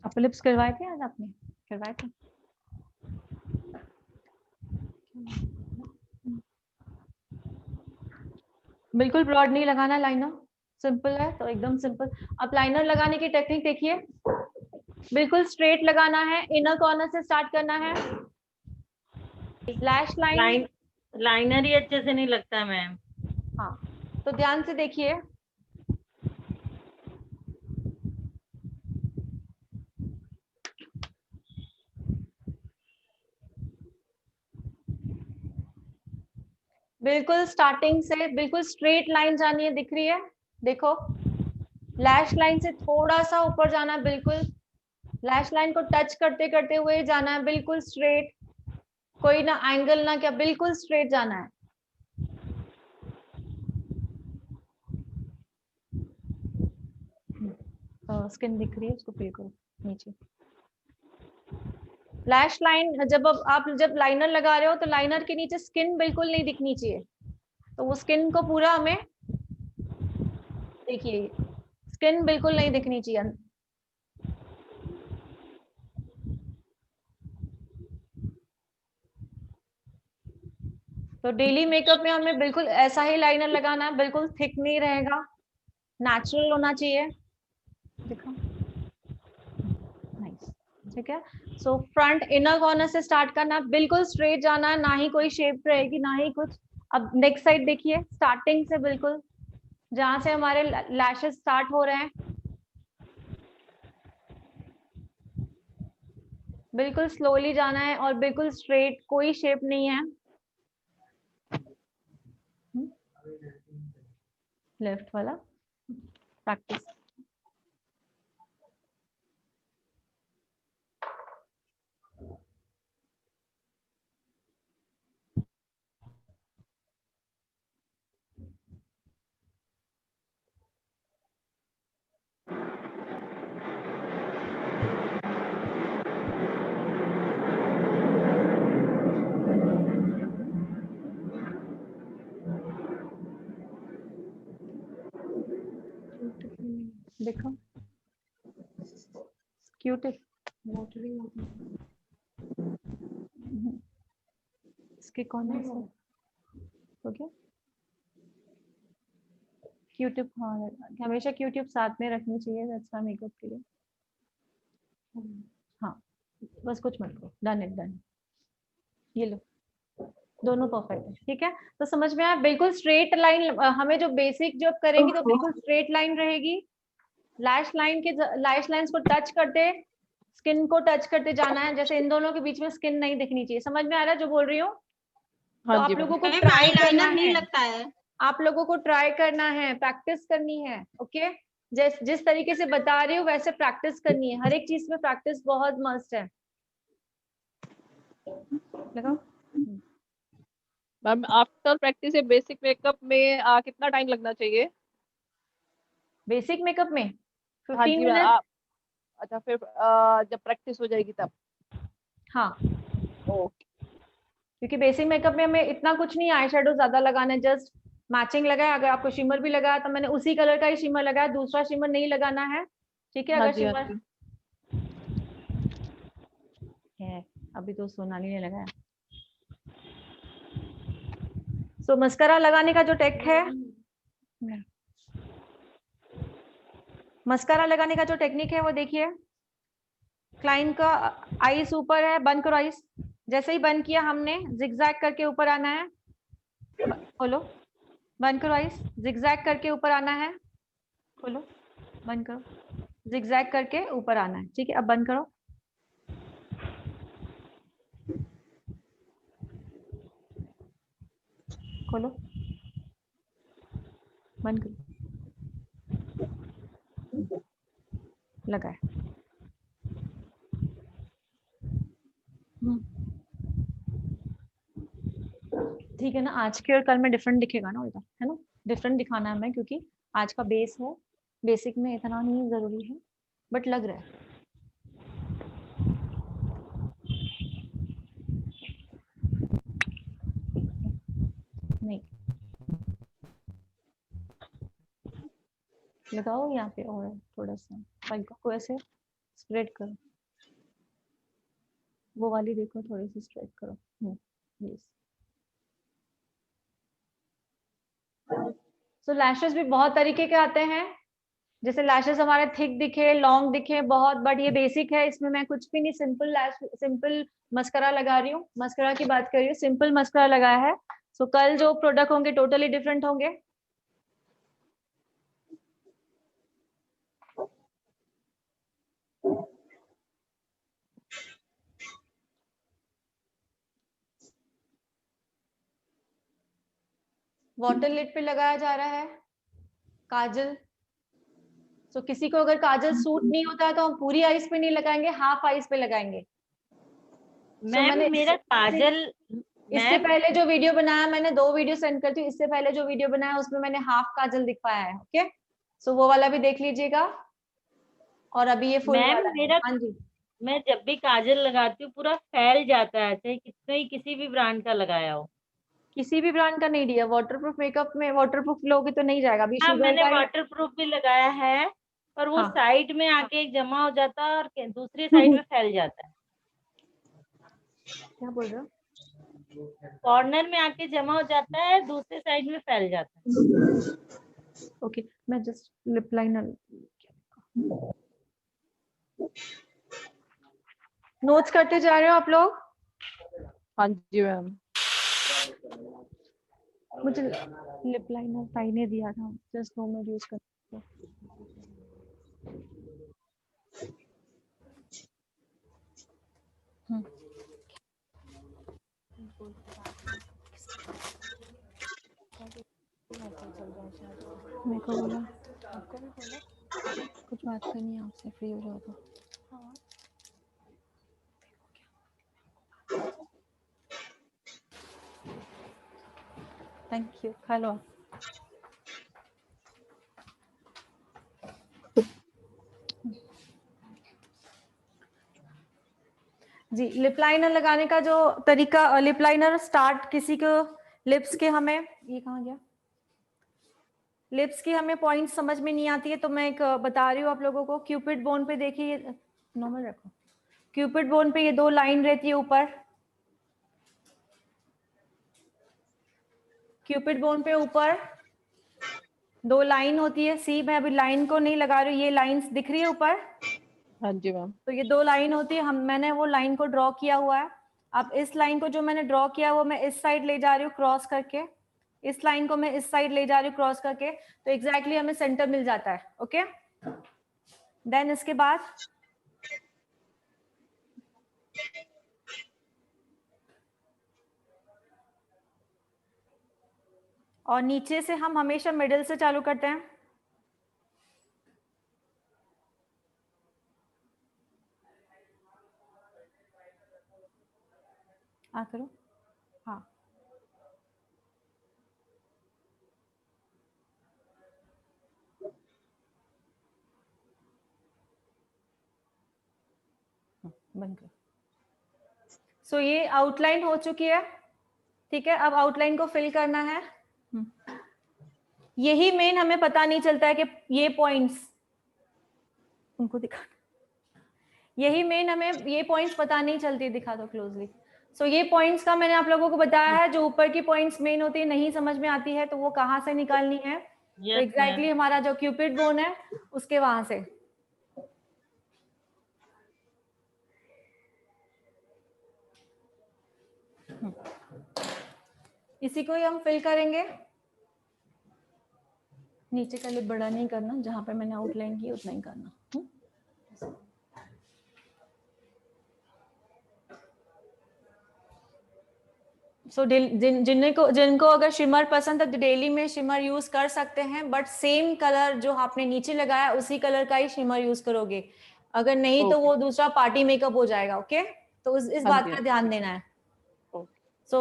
B: अपने लिप्स करवाए थे आज आपने? करवाए थे? बिल्कुल ब्रॉड नहीं लगाना लाइनर, सिंपल है तो एकदम सिंपल। अब लाइनर लगाने की टेक्निक देखिए, बिल्कुल स्ट्रेट लगाना है, इनर कॉर्नर से स्टार्ट करना है। लैश लाइन
E: लाइनर ही अच्छे से नहीं लगता मैम।
B: हाँ, तो ध्यान से देखिए, बिल्कुल स्टार्टिंग से बिल्कुल स्ट्रेट लाइन जानी है, दिख रही है? देखो, लैश लाइन से थोड़ा सा ऊपर जाना है, बिल्कुल लैश लाइन को टच करते करते हुए जाना है, बिल्कुल स्ट्रेट, कोई ना एंगल ना क्या, बिल्कुल स्ट्रेट जाना है। स्किन दिख रही है, उसको फिल करो नीचे। लैश लाइन जब आप जब लाइनर लगा रहे हो तो लाइनर के नीचे स्किन बिल्कुल नहीं दिखनी चाहिए, तो वो स्किन को पूरा हमें देखिए, स्किन बिल्कुल नहीं दिखनी चाहिए। तो डेली मेकअप में हमें बिल्कुल ऐसा ही लाइनर लगाना है, बिल्कुल थिक नहीं रहेगा, नेचुरल होना चाहिए। देखो, नाइस, ठीक है। सो फ्रंट इनर कॉर्नर से स्टार्ट करना, बिल्कुल स्ट्रेट जाना है, ना ही कोई शेप रहेगी ना ही कुछ। अब नेक्स्ट साइड देखिए, स्टार्टिंग से बिल्कुल जहां से हमारे लैशेस स्टार्ट हो रहे हैं, बिल्कुल स्लोली जाना है और बिल्कुल स्ट्रेट, कोई शेप नहीं है। लेफ्ट वाला प्रैक्टिस। देखो क्यूटिप इसके कौन से हो गया क्यूटिप। हाँ हमेशा क्यूटिप साथ में रखनी चाहिए अच्छा मेकअप के लिए। हाँ बस कुछ मत करो। Done it done. ये लो दोनों परफेक्ट है। ठीक है तो समझ में आया। बिल्कुल स्ट्रेट लाइन हमें जो बेसिक जब करेंगे तो बिल्कुल स्ट्रेट लाइन रहेगी। लैश लाइन के लैश लाइंस को टच करते स्किन को टच करते जाना है। जैसे इन दोनों के बीच में स्किन नहीं दिखनी चाहिए। समझ में आ रहा है जो बोल रही हूँ? तो
F: हाँ
B: आप
F: जी
B: लोगों को
I: मैम
B: ट्राई करना
I: आईलाइनर नहीं
B: है।
I: लगता है।
B: आप लोगों को ट्राई करना है प्रैक्टिस करनी है। ओके जिस तरीके से बता रही हूँ वैसे प्रैक्टिस करनी है। हर एक चीज में प्रैक्टिस बहुत मस्ट है। लगाओ।
F: Ma'am after practice basic makeup में कितना टाइम लगना चाहिए?
B: बेसिक मेकअप में 15
F: हाँ जी मैम
B: मिनट।
F: अच्छा फिर जब प्रैक्टिस हो जाएगी तब।
B: हाँ
F: ओके।
B: क्योंकि बेसिक मेकअप में हमें इतना कुछ नहीं आई शेडो ज्यादा लगाना है। जस्ट मैचिंग लगाया। अगर आपको शिमर भी लगाया तो मैंने उसी कलर का ही शिमर लगाया। दूसरा शिमर नहीं लगाना है। ठीक है
F: हाँ
B: अगर
F: जी हाँ
B: शिमर
F: जी।
B: है अभी तो सोनाली ने लगाया। सो मस्करा लगाने का जो टेक है मस्करा लगाने का जो टेक्निक है वो देखिए। क्लाइंट का आईज ऊपर है। बंद करो आईज। जैसे ही बंद किया हमने जिगजैग करके ऊपर आना है। खोलो बंद करो आईज। जिगजैग करके ऊपर आना है। खोलो बंद करो। जिगजैग करके ऊपर आना है। ठीक है अब बंद करो। खोलो बंद करो। लगाए। ठीक है ना। आज के और कल में डिफरेंट दिखेगा ना उल्टा है ना। डिफरेंट दिखाना है हमें क्योंकि आज का बेस है। बेसिक में इतना नहीं जरूरी है बट लग रहा है। नहीं लगाओ यहाँ पे और थोड़ा सा हल्का को ऐसे स्प्रेड करो। वो वाली देखो थोड़ी सी स्प्रेड करो। यस। सो लैशेस भी बहुत तरीके के आते हैं। जैसे लैशेस हमारे थिक दिखे लॉन्ग दिखे बहुत बट ये बेसिक है। इसमें मैं कुछ भी नहीं सिंपल मस्करा लगा रही हूँ। मस्करा की बात कर रही हूँ। सिंपल मस्करा लगाया है। सो कल जो प्रोडक्ट होंगे टोटली डिफरेंट होंगे। वाटर लिड पे लगाया जा रहा है काजल। तो किसी को अगर काजल सूट नहीं होता है तो हम पूरी आईज पे नहीं लगाएंगे हाफ आईज पे लगाएंगे।
E: मैम मेरा काजल
B: इससे पहले जो वीडियो बनाया मैंने 2 वीडियो सेंड करती हूँ। इससे पहले जो वीडियो बनाया उसमें मैंने हाफ काजल दिखाया है। ओके सो वो वाला भी देख लीजिएगा। और अभी ये फुल
E: मैम
B: वाला है।
E: मेरा
B: हाँ जी
E: मैं जब भी काजल लगाती हूँ पूरा फैल जाता है चाहे कितना ही किसी भी ब्रांड का लगाया हो।
B: किसी भी ब्रांड का नहीं दिया। वाटरप्रूफ मेकअप में वाटरप्रूफ लोगे तो नहीं जाएगा। अभी
E: हाँ
B: शुगर
E: मैंने
B: का
E: वाटर प्रूफ भी लगाया है पर वो
B: हाँ
E: साइड में आके जमा हो जाता है और दूसरी साइड में फैल जाता है।
B: क्या बोल रहे हो?
E: कॉर्नर में आके जमा हो जाता है दूसरी साइड में फैल जाता है।
B: ओके मैं जस्ट लिप लाइनर नोट्स करते जा रहे हो आप लोग?
F: हाँ जी मैम।
B: मुझे लिप लाइनर ताई ने दिया था। जस्ट 2 मिनट यूज कर। मेरे को बोला आपको भी बोला कुछ बात करनी है आपसे, फ्री हो जाओ तो। हाँ थैंक यू, खा लो। जी, लिप लाइनर लगाने का जो तरीका, लिप लाइनर स्टार्ट किसी को लिप्स के, हमें ये कहाँ गया, लिप्स की हमें पॉइंट समझ में नहीं आती है तो मैं एक बता रही हूँ आप लोगों को। क्यूपिड बोन पे देखिए, नॉर्मल रखो, क्यूपिड बोन पे ये 2 लाइन रहती है ऊपर, क्यूपिड बोन पे ऊपर 2 लाइन होती है। सी, मैं अभी लाइन को नहीं लगा रही हूँ, ये लाइंस दिख रही है ऊपर।
F: हाँ जी मैम।
B: तो ये 2 लाइन होती है, मैंने वो लाइन को ड्रॉ किया हुआ है। अब इस लाइन को जो मैंने ड्रॉ किया वो मैं इस साइड ले जा रही हूँ क्रॉस करके, इस लाइन को मैं इस साइड ले जा रही हूँ क्रॉस करके, तो एग्जैक्टली हमें सेंटर मिल जाता है। ओके, देन इसके बाद और नीचे से हम हमेशा मिडिल से चालू करते हैं। करो, हाँ बंद करो। सो ये आउटलाइन हो चुकी है, ठीक है। अब आउटलाइन को फिल करना है। यही मेन हमें पता नहीं चलता है कि ये पॉइंट्स उनको दिखा, यही मेन हमें ये पॉइंट्स पता नहीं चलती, दिखा दो क्लोजली। सो ये पॉइंट्स का मैंने आप लोगों को बताया है, जो ऊपर की पॉइंट्स मेन होती है, नहीं समझ में आती है तो वो कहाँ से निकालनी है। तो एग्जैक्टली हमारा जो क्यूपिड बोन है उसके वहां से। इसी को ही हम फिल करेंगे। नीचे का लिप बड़ा नहीं करना, जहां पे मैंने आउटलाइन की उतना ही करना। सो जिनको अगर शिमर पसंद है तो डेली में शिमर यूज कर सकते हैं, बट सेम कलर जो आपने नीचे लगाया उसी कलर का ही शिमर यूज करोगे। अगर नहीं तो वो दूसरा पार्टी मेकअप हो जाएगा। ओके, तो इस बात का ध्यान देना है। सो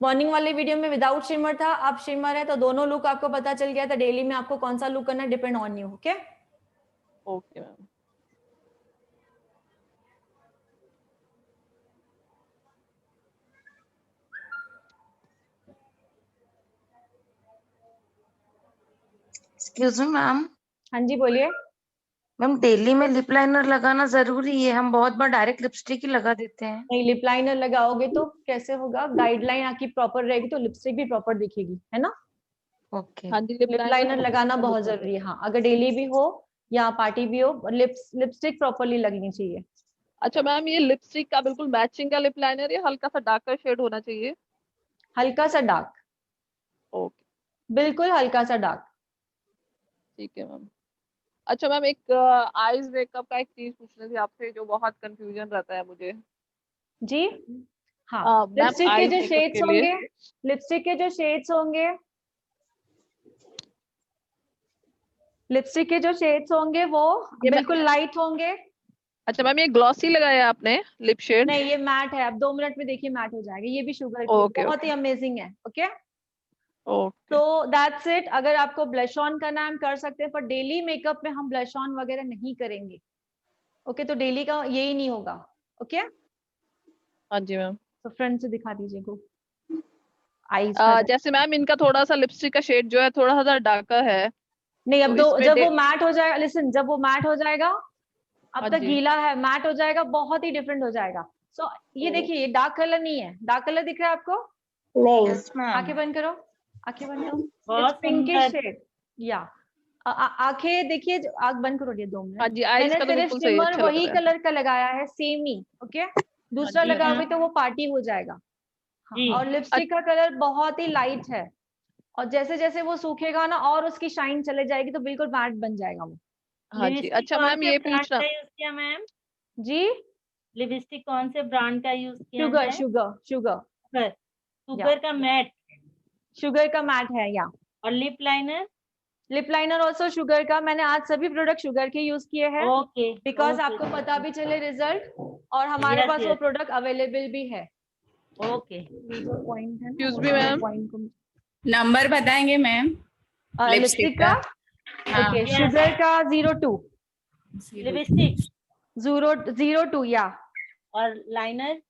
B: मॉर्निंग वाले वीडियो में विदाउट शिमर था, अब शिमर है, तो दोनों लुक आपको पता चल गया था। डेली में आपको कौन सा लुक करना है, depend on you. Okay
F: okay ma'am.
K: Excuse me ma'am.
B: हाँ जी बोलिए।
K: मैम डेली में लिप लाइनर लगाना जरूरी है? हम बहुत बार डायरेक्ट लिपस्टिक ही लगा देते हैं।
B: नहीं, लिप लाइनर लगाओगे तो कैसे होगा, गाइडलाइन आपकी प्रॉपर रहेगी तो लिपस्टिक भी प्रॉपर दिखेगी, है ना।
K: ओके।
F: हाँ जी,
B: लिप लाइनर लगाना बहुत जरूरी है। हाँ, अगर डेली भी हो या पार्टी भी हो, लिपस्टिक प्रॉपरली लगनी चाहिए।
F: अच्छा मैम, ये लिपस्टिक का बिल्कुल मैचिंग का लिप लाइनर या हल्का सा डार्कर शेड होना चाहिए?
B: हल्का सा डार्क।
F: ओके,
B: बिल्कुल हल्का सा डार्क।
F: ठीक है मैम। अच्छा मैम, एक आईज मेकअप का एक चीज पूछनी थी आपसे, जो बहुत कंफ्यूजन रहता है मुझे।
B: जी हाँ, लिपस्टिक के जो शेड्स होंगे, लिपस्टिक के जो शेड्स होंगे, लिपस्टिक के जो शेड्स होंगे वो बिल्कुल लाइट होंगे।
F: अच्छा मैम, ये ग्लॉसी लगाया आपने लिप शेड?
B: नहीं, ये मैट है। अब 2 मिनट में देखिए मैट हो जाएगा। ये भी शुगर की बहुत ही अमेजिंग है। ओके, तो दैट्स इट। अगर आपको ब्लश ऑन करना है हम कर सकते हैं, पर डेली मेकअप में हम ब्लश ऑन वगैरह नहीं करेंगे। ओके, तो डेली का यही नहीं होगा। ओके,
F: हाँ जी मैम।
B: तो फ्रंट से दिखा दीजिए को आईज।
F: जैसे मैम इनका थोड़ा सा लिपस्टिक का शेड जो है थोड़ा सा डार्कर है।
B: नहीं, अब तो जब वो मैट हो जाएगा, लिसन, जब वो मैट हो जाएगा, अब तक गीला है, मैट हो जाएगा, बहुत ही डिफरेंट हो जाएगा। सो ये देखिए, ये डार्क कलर नहीं है। डार्क कलर दिख रहा है आपको?
K: नहीं।
B: आंखें बंद करो, आंखें बंद करो। पिंकिश शेड या आंखें देखिए, आंख बंद करो, 2 मिनट।
F: हाँ जी,
B: मैंने सिर्फ शिमर वही कलर का लगाया है, सेम ही। ओके, दूसरा लगाओगे तो वो पार्टी हो जाएगा। और लिपस्टिक का कलर बहुत ही लाइट है, और जैसे जैसे वो सूखेगा ना और उसकी शाइन चले जाएगी तो बिल्कुल मैट बन जाएगा वो।
F: हाँ जी। अच्छा मैम, ये पूछना
E: किया मैम
B: जी,
E: लिपस्टिक कौन से ब्रांड का यूज किया है?
B: शुगर
E: का मैट,
B: शुगर का मैट है या।
E: और lip liner?
B: Lip liner also sugar का। मैंने आज सभी प्रोडक्ट शुगर के यूज किए हैं
E: ओके
B: बिकॉज आपको पता भी चले रिजल्ट, और हमारे
E: Yes,
B: पास वो
E: yes.
B: प्रोडक्ट अवेलेबल भी है।
E: ओके
B: पॉइंट है
F: Excuse me, ma'am.
B: पॉइंट को
A: नंबर बताएंगे मैम
B: लिपस्टिक का।
A: हाँ।
B: Okay,
E: Yes.
B: शुगर का 02
E: लिपस्टिक
B: 02 या
E: और liner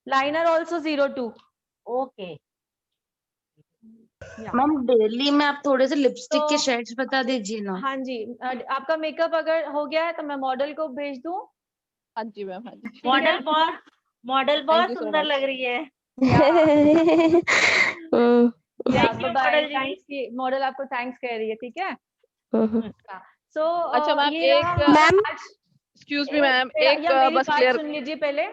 B: liner also 02।
E: Okay.
K: Ma'am daily में आप थोड़े से लिपस्टिक के
B: तो-
K: शेड्स बता दीजिए ना।
B: हाँ जी, आपका मेकअप अगर हो गया है तो मैं मॉडल को भेज दूं।
F: हाँ जी मैम, हाँ जी।
E: मॉडल बहुत
F: you so
E: सुंदर
F: much.
E: लग रही है। Thank you, model ji.
B: Model आपको थैंक्स कह रही है, ठीक है। सो
F: अच्छा मैम,
B: ये रहा
F: एक
B: हमारा
J: मैम,
B: आज-
F: एक्सक्यूज मी मैम,
B: या
F: एक
B: मेरी
F: बस
B: बात
F: क्लियर।
B: सुन लीजिए पहले।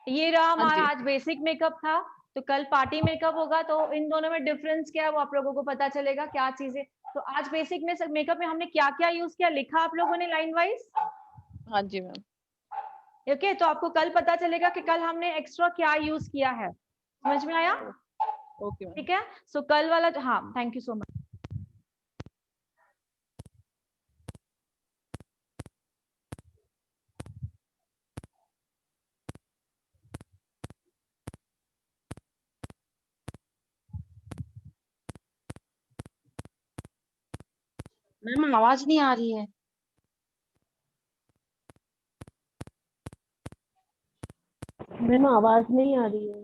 B: ये रहा
F: हाँ
B: हमारा
F: जी।
B: आज बेसिक मेकअप था, तो कल पार्टी मेकअप होगा, तो इन दोनों में डिफरेंस क्या है वो आप लोगों को पता चलेगा क्या चीजें। तो आज बेसिक में मेकअप में हमने क्या क्या यूज किया लिखा आप लोगों ने लाइन वाइज।
F: हाँ जी मैम।
B: ओके, तो आपको कल पता चलेगा कि कल हमने एक्स्ट्रा क्या यूज किया है। समझ में आया?
F: Okay ma'am.
B: ठीक है, सो कल वाला, हाँ thank you so much.
K: Ma'am आवाज नहीं आ रही है।
J: मैम आवाज नहीं आ रही है।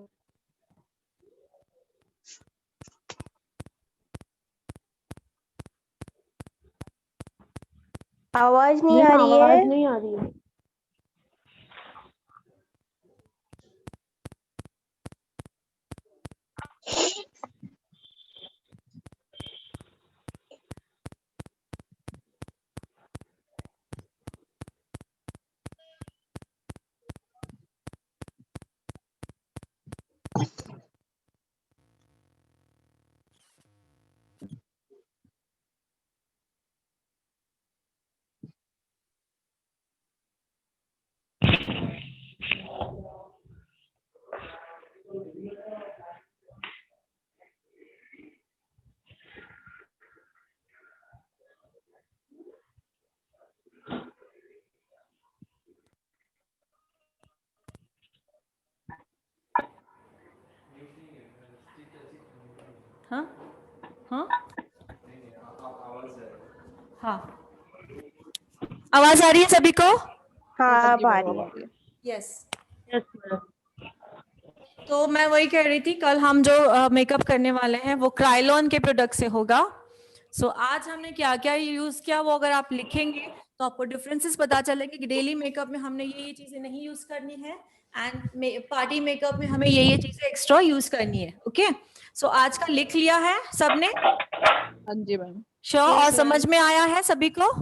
L: आवाज नहीं आ रही
J: आवाज
L: है।
J: नहीं आ रही है।
B: हाँ हाँ हाँ, आवाज आ रही है सभी को?
L: हाँ,
F: जी
L: अब आ
F: मैम,
L: रही
F: अब
L: है।
F: आ रही है।
B: यस।
E: Yes ma'am.
B: तो मैं वही कह रही थी, कल हम जो मेकअप करने वाले हैं वो क्राइलॉन के प्रोडक्ट से होगा। सो आज हमने क्या क्या यूज किया वो अगर आप लिखेंगे तो आपको डिफरेंसेस पता चलेंगे कि डेली मेकअप में हमने ये चीजें नहीं यूज करनी है, एंड पार्टी मेकअप में हमें ये चीजें एक्स्ट्रा यूज करनी है। ओके, सो आज का लिख लिया है सबने?
F: हाँ जी मैम।
B: श्योर? और समझ में आया है सभी को?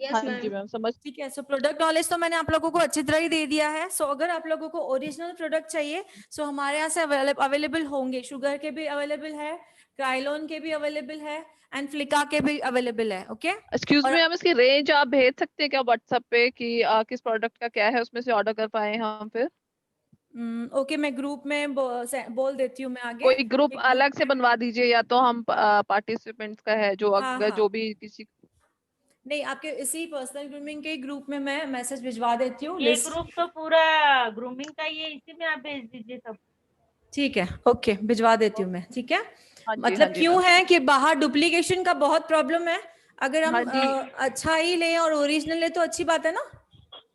F: हाँ जी मैम, समझ।
B: ठीक है, सो प्रोडक्ट नॉलेज तो मैंने आप लोगों को अच्छी तरह ही दे दिया है। सो अगर आप लोगों को ओरिजिनल प्रोडक्ट चाहिए सो हमारे यहाँ से अवेलेबल होंगे। शुगर के भी अवेलेबल है, क्राइलॉन के भी अवेलेबल है, एंड फ्लिका के भी अवेलेबल है। ओके,
F: एक्सक्यूज मी मैम, इसकी रेंज आप भेज सकते हैं क्या व्हाट्सएप पे कि किस प्रोडक्ट का क्या है, उसमें से ऑर्डर कर पाए हम फिर?
B: ओके, मैं ग्रुप में बोल देती हूँ मैं आगे।
F: कोई ग्रुप अलग से बनवा दीजिए, या तो हम पार्टिसिपेंट्स का है जो
B: हाँ,
F: अगर
B: हाँ।
F: जो भी किसी।
B: नहीं, आपके इसी पर्सनल ग्रूमिंग के ग्रुप में मैं मैसेज भिजवा देती हूँ।
E: ये ग्रुप तो पूरा ग्रूमिंग का ही है, इसी में आप भेज दीजिए सब।
B: ठीक है, ओके, भिजवा देती हूँ मैं। ठीक है,
F: हाँ जी,
B: मतलब
F: हाँ जी
B: क्यों
F: मैम।
B: है कि बाहर डुप्लीकेशन का बहुत प्रॉब्लम है। अगर हम
F: हाँ जी।
B: अच्छा ही लें और ओरिजिनल ले तो अच्छी बात है ना।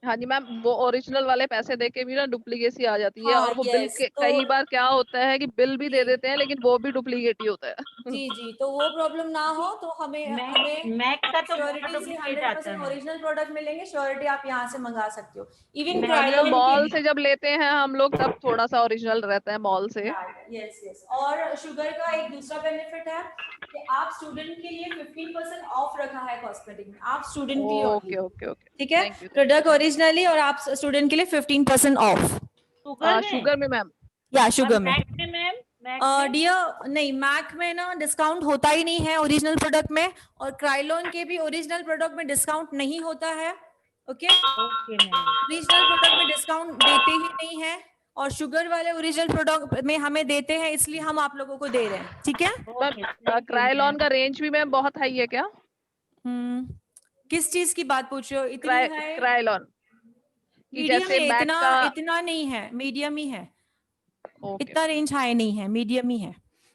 F: हाँ जी मैम, वो ओरिजिनल वाले पैसे दे के भी ना डुप्लीकेसी आ जाती है,
B: हाँ,
F: और वो बिल
B: yes,
F: के
B: तो
F: कई बार क्या होता है कि बिल भी दे देते हैं लेकिन वो भी डुप्लीकेट ही होता है।
B: जी जी, तो वो प्रॉब्लम ना हो तो हमें
E: मैक का तो बहुत
B: श्योरिटी से
E: डुप्लीकेट आता
B: 100%
E: है।
B: ओरिजिनल प्रोडक्ट मिलेंगे। श्योरिटी आप यहाँ से मंगा सकते हो। इवन
F: हाँ जी,
B: क्राइलॉन
F: मॉल से जब लेते हैं हम लोग तब थोड़ा सा ओरिजिनल रहता है मॉल से।
B: Yes yes. और शुगर का एक दूसरा बेनिफिट है कि आप स्टूडेंट के लिए 15% ऑफ रखा है कॉस्मेटिक में। आप स्टूडेंट के लिए
F: ओके ओके ओके,
B: ठीक है,
F: थैंक यू।
B: प्रोडक्ट ओरिजिनली और आप स्टूडेंट के लिए 15% ऑफ।
F: शुगर में मैम?
B: या शुगर में
E: मैक में मैम?
B: डियर नहीं, मैक में ना डिस्काउंट होता ही नहीं है ओरिजिनल प्रोडक्ट में, और क्राइलॉन के भी ओरिजिनल प्रोडक्ट में डिस्काउंट नहीं होता है। ओके, ओरिजिनल प्रोडक्ट में डिस्काउंट देते ही नहीं है।
M: और शुगर वाले ओरिजिनल प्रोडक्ट में हमें देते हैं, इसलिए हम आप लोगों को दे रहे हैं, ठीक है।
F: मैम क्रायलॉन का रेंज भी मैम बहुत हाई है क्या?
M: किस चीज की बात पूछ रहे हो? इतनी है?
F: क्रायलॉन
M: मीडियम है,
F: मैक
M: इतना नहीं है, मीडियम ही है। इतना रेंज हाई नहीं है, मीडियम ही है।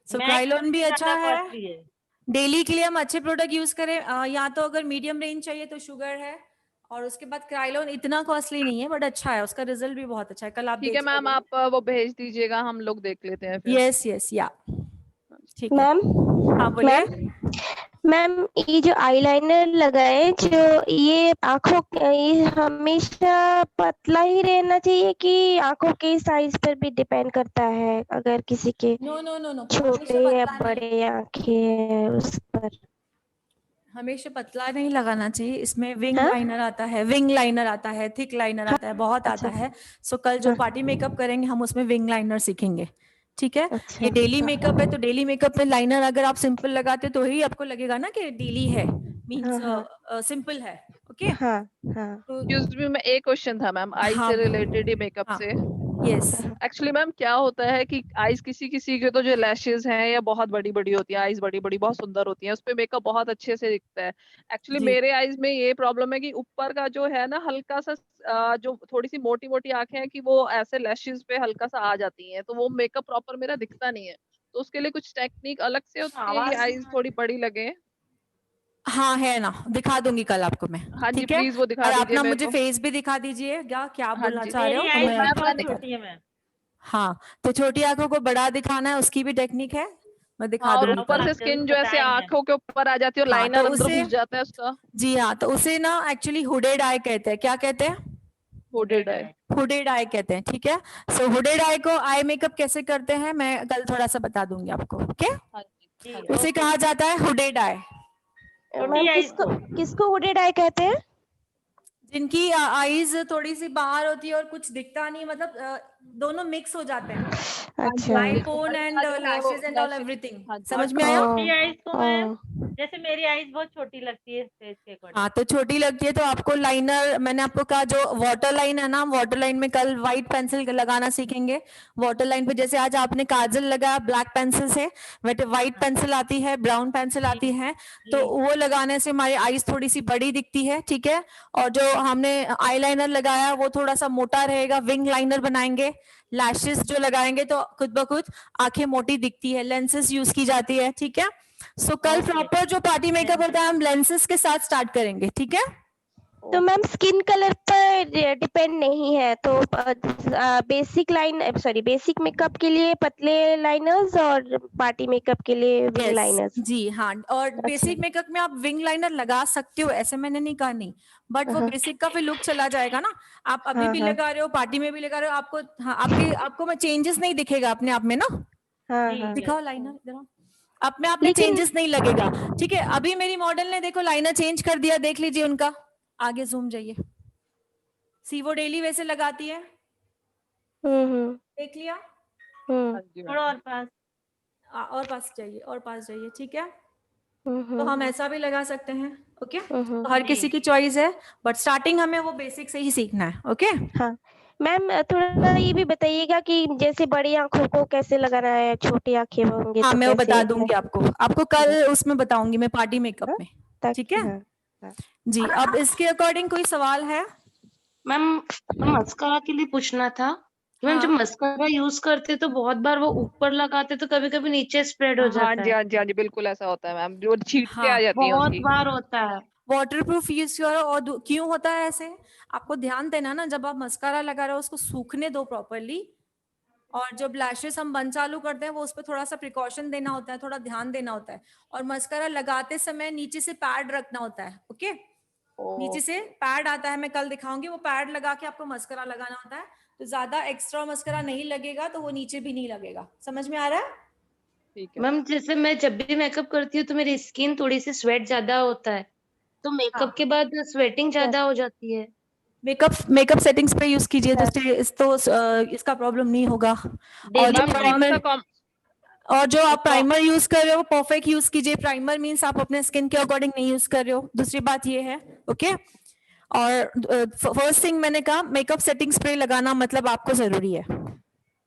M: सो क्रायलॉन भी अच्छा है, डेली के लिए हम अच्छे प्रोडक्ट यूज करें। या तो अगर मीडियम रेंज चाहिए तो शुगर है, और उसके बाद क्रायलॉन इतना कॉस्टली नहीं है बट अच्छा है, उसका रिजल्ट भी बहुत अच्छा है। कल आप
F: ठीक है मैम, आप वो भेज दीजिएगा, हम लोग देख लेते हैं फिर।
M: यस या ठीक है।
L: मैम
M: हाँ बोलिए।
L: मैम ये जो आईलाइनर लगाए, जो ये आंखों ये हमेशा पतला ही रहना चाहिए कि आंखों के साइज पर भी डिपेंड करता है? अगर किसी के
M: नो
L: छोटे या बड़े आंखें हैं उस पर
M: हमेशा पतला नहीं लगाना चाहिए। इसमें विंग लाइनर आता है, विंग लाइनर आता है, थिक लाइनर आता है, बहुत आता है। सो कल जो पार्टी मेकअप करेंगे हम उसमें विंग लाइनर सीखेंगे, ठीक है। ये डेली मेकअप है, तो डेली मेकअप में लाइनर अगर आप सिंपल लगाते तो ही आपको लगेगा ना कि डेली है, मींस सिंपल है। ओके
F: एक्सक्यूज मी, मैं एक क्वेश्चन था मैम आईज से रिलेटेड ही मेकअप से।
M: यस
F: एक्चुअली मैम क्या होता है कि आईज किसी किसी के तो जो लैशेज हैं या बहुत बड़ी बड़ी होती है, आईज बड़ी बड़ी बहुत सुंदर होती है, उस पे मेकअप बहुत अच्छे से दिखता है। एक्चुअली मेरे आईज में ये प्रॉब्लम है कि ऊपर का जो है ना हल्का सा जो थोड़ी सी मोटी मोटी आंखें हैं कि वो ऐसे लैशेज पे हल्का सा आ जाती हैं, तो वो मेकअप प्रॉपर मेरा दिखता नहीं है। तो उसके लिए कुछ टेक्निक अलग से होती है, आईज थोड़ी बड़ी लगे?
M: हाँ है ना, दिखा दूंगी कल आपको मैं।
F: हाँ जी,
M: ठीक है,
F: प्लीज वो दिखा
M: और आप
F: दीजिए
M: ना
F: मेरे
M: मुझे
F: को।
M: फेस भी दिखा दीजिए, क्या बोलना
F: जी।
M: चाह रहे हो?
E: मेरी
M: तो
E: आईज
M: मैं
E: बहुत छोटी है मैम।
M: हाँ, तो छोटी आंखों को बड़ा दिखाना है, उसकी भी टेक्निक है, मैं दिखा
F: हाँ, और
M: दूंगी
F: ऊपर
M: कल।
F: से स्किन जो ऐसे आंखों के ऊपर आ जाती है और
M: हाँ,
F: लाइनर
M: तो
F: अंदर
M: उसे
F: घुस जाता है उसका।
M: जी हाँ, तो उसे ना एक्चुअली हुडेड आई कहते हैं। क्या कहते हैं?
F: हुडेड आई।
M: हुडेड आई कहते हैं, ठीक है। सो हुडेड आई को आई मेकअप कैसे करते हैं मैं कल थोड़ा सा बता दूंगी आपको। ओके, उसे कहा जाता है हुडेड आई।
L: मैम किसको हुडेड आई कहते हैं?
M: जिनकी आईज थोड़ी सी बाहर होती है और कुछ दिखता नहीं, मतलब दोनों मिक्स हो जाते हैं, icon and lashes and all everything. समझ में आया?
E: छोटी आईज को मैम, जैसे मेरी आईज बहुत छोटी लगती है फेस के अकॉर्डिंग।
M: हाँ, तो छोटी लगती है तो आपको लाइनर, मैंने आपको कहा जो वाटर लाइन है ना, वाटर लाइन में कल व्हाइट पेंसिल लगाना सीखेंगे। वाटर लाइन पे जैसे आज आपने काजल लगाया ब्लैक पेंसिल से, वैसे व्हाइट पेंसिल आती है, ब्राउन पेंसिल आती है, तो वो लगाने से हमारी आईज थोड़ी सी बड़ी दिखती है, ठीक है। और जो हमने आईलाइनर लगाया वो थोड़ा सा मोटा रहेगा, विंग लाइनर बनाएंगे। लैशेस जो लगाएंगे तो खुद ब खुद आंखें मोटी दिखती है, लेंसेज यूज की जाती है, ठीक है। सो कल प्रॉपर जो पार्टी मेकअप होता है हम लेंसेज के साथ स्टार्ट करेंगे, ठीक है।
L: तो मैम स्किन कलर पर डिपेंड नहीं है, तो बेसिक बेसिक मेकअप के लिए पतले लाइनर्स और पार्टी मेकअप के लिए विंग लाइनर्स।
M: जी हाँ, और बेसिक मेकअप में आप विंग लाइनर लगा सकते हो, ऐसे मैंने नहीं कहा नहीं, बट वो बेसिक का फिर लुक चला जाएगा ना। आप अभी भी लगा रहे हो, पार्टी में भी लगा रहे हो, आपको आपको में चेंजेस नहीं दिखेगा अपने आप में ना। दिखाओ लाइनर इधर, अपने आप में चेंजेस नहीं लगेगा, ठीक है। अभी मेरी मॉडल ने देखो लाइनर चेंज कर दिया, देख लीजिए उनका, आगे जूम जाइए। सी वो डेली वैसे लगाती है, देख लिया।
E: थोड़ा और
M: पास जाइए, और पास जाइए, ठीक है। तो हम ऐसा भी लगा सकते हैं, ओके। तो हर किसी की चॉइस है, बट स्टार्टिंग हमें वो बेसिक से ही सीखना है, ओके।
L: हाँ मैम, थोड़ा ये भी बताइएगा कि जैसे बड़ी आंखों को कैसे लगाना है, छोटी आंखें होंगे
M: हाँ,
L: तो
M: मैं वो
L: कैसे
M: बता दूंगी आपको कल उसमें बताऊंगी मैं पार्टी मेकअप में, ठीक है। जी, अब इसके अकॉर्डिंग कोई सवाल है?
K: मैम मस्कारा के लिए पूछना था। मैम जब मस्कारा यूज करते तो बहुत बार वो ऊपर लगाते तो कभी कभी नीचे स्प्रेड हो जाता है।
F: हाँ जी, बिल्कुल ऐसा होता है मैम, जो छींटे आ जाती हैं
K: बहुत
F: उसकी।
K: बार होता है।
M: वाटरप्रूफ यूज करो। और क्यों होता है ऐसे, आपको ध्यान देना ना, जब आप मस्कारा लगा रहे हो उसको सूखने दो प्रॉपरली, और जब लैशेस हम बंद चालू करते हैं वो उस पर थोड़ा सा प्रिकॉशन देना होता है, थोड़ा ध्यान देना होता है। और मस्कारा लगाते समय नीचे से पैड रखना होता है, ओके। नीचे से पैड आता है, मैं कल दिखाऊंगी, वो पैड लगा के आपको मस्कारा लगाना होता है, तो ज्यादा एक्स्ट्रा मस्कारा नहीं लगेगा, तो वो नीचे भी नहीं लगेगा। समझ में आ रहा है?
K: मैम जैसे मैं जब भी मेकअप करती हूँ तो मेरी स्किन थोड़ी सी स्वेट ज्यादा होता है, तो मेकअप के बाद स्वेटिंग ज्यादा हो जाती है।
M: मेकअप सेटिंग्स पे यूज कीजिए तो इसका प्रॉब्लम नहीं होगा। और जो आप प्राइमर यूज कर रहे हो परफेक्ट यूज कीजिए। प्राइमर मींस आप अपने स्किन के अकॉर्डिंग नहीं यूज कर रहे हो, दूसरी बात ये है, ओके। और फर्स्ट थिंग मैंने कहा मेकअप सेटिंग स्प्रे लगाना मतलब आपको जरूरी है,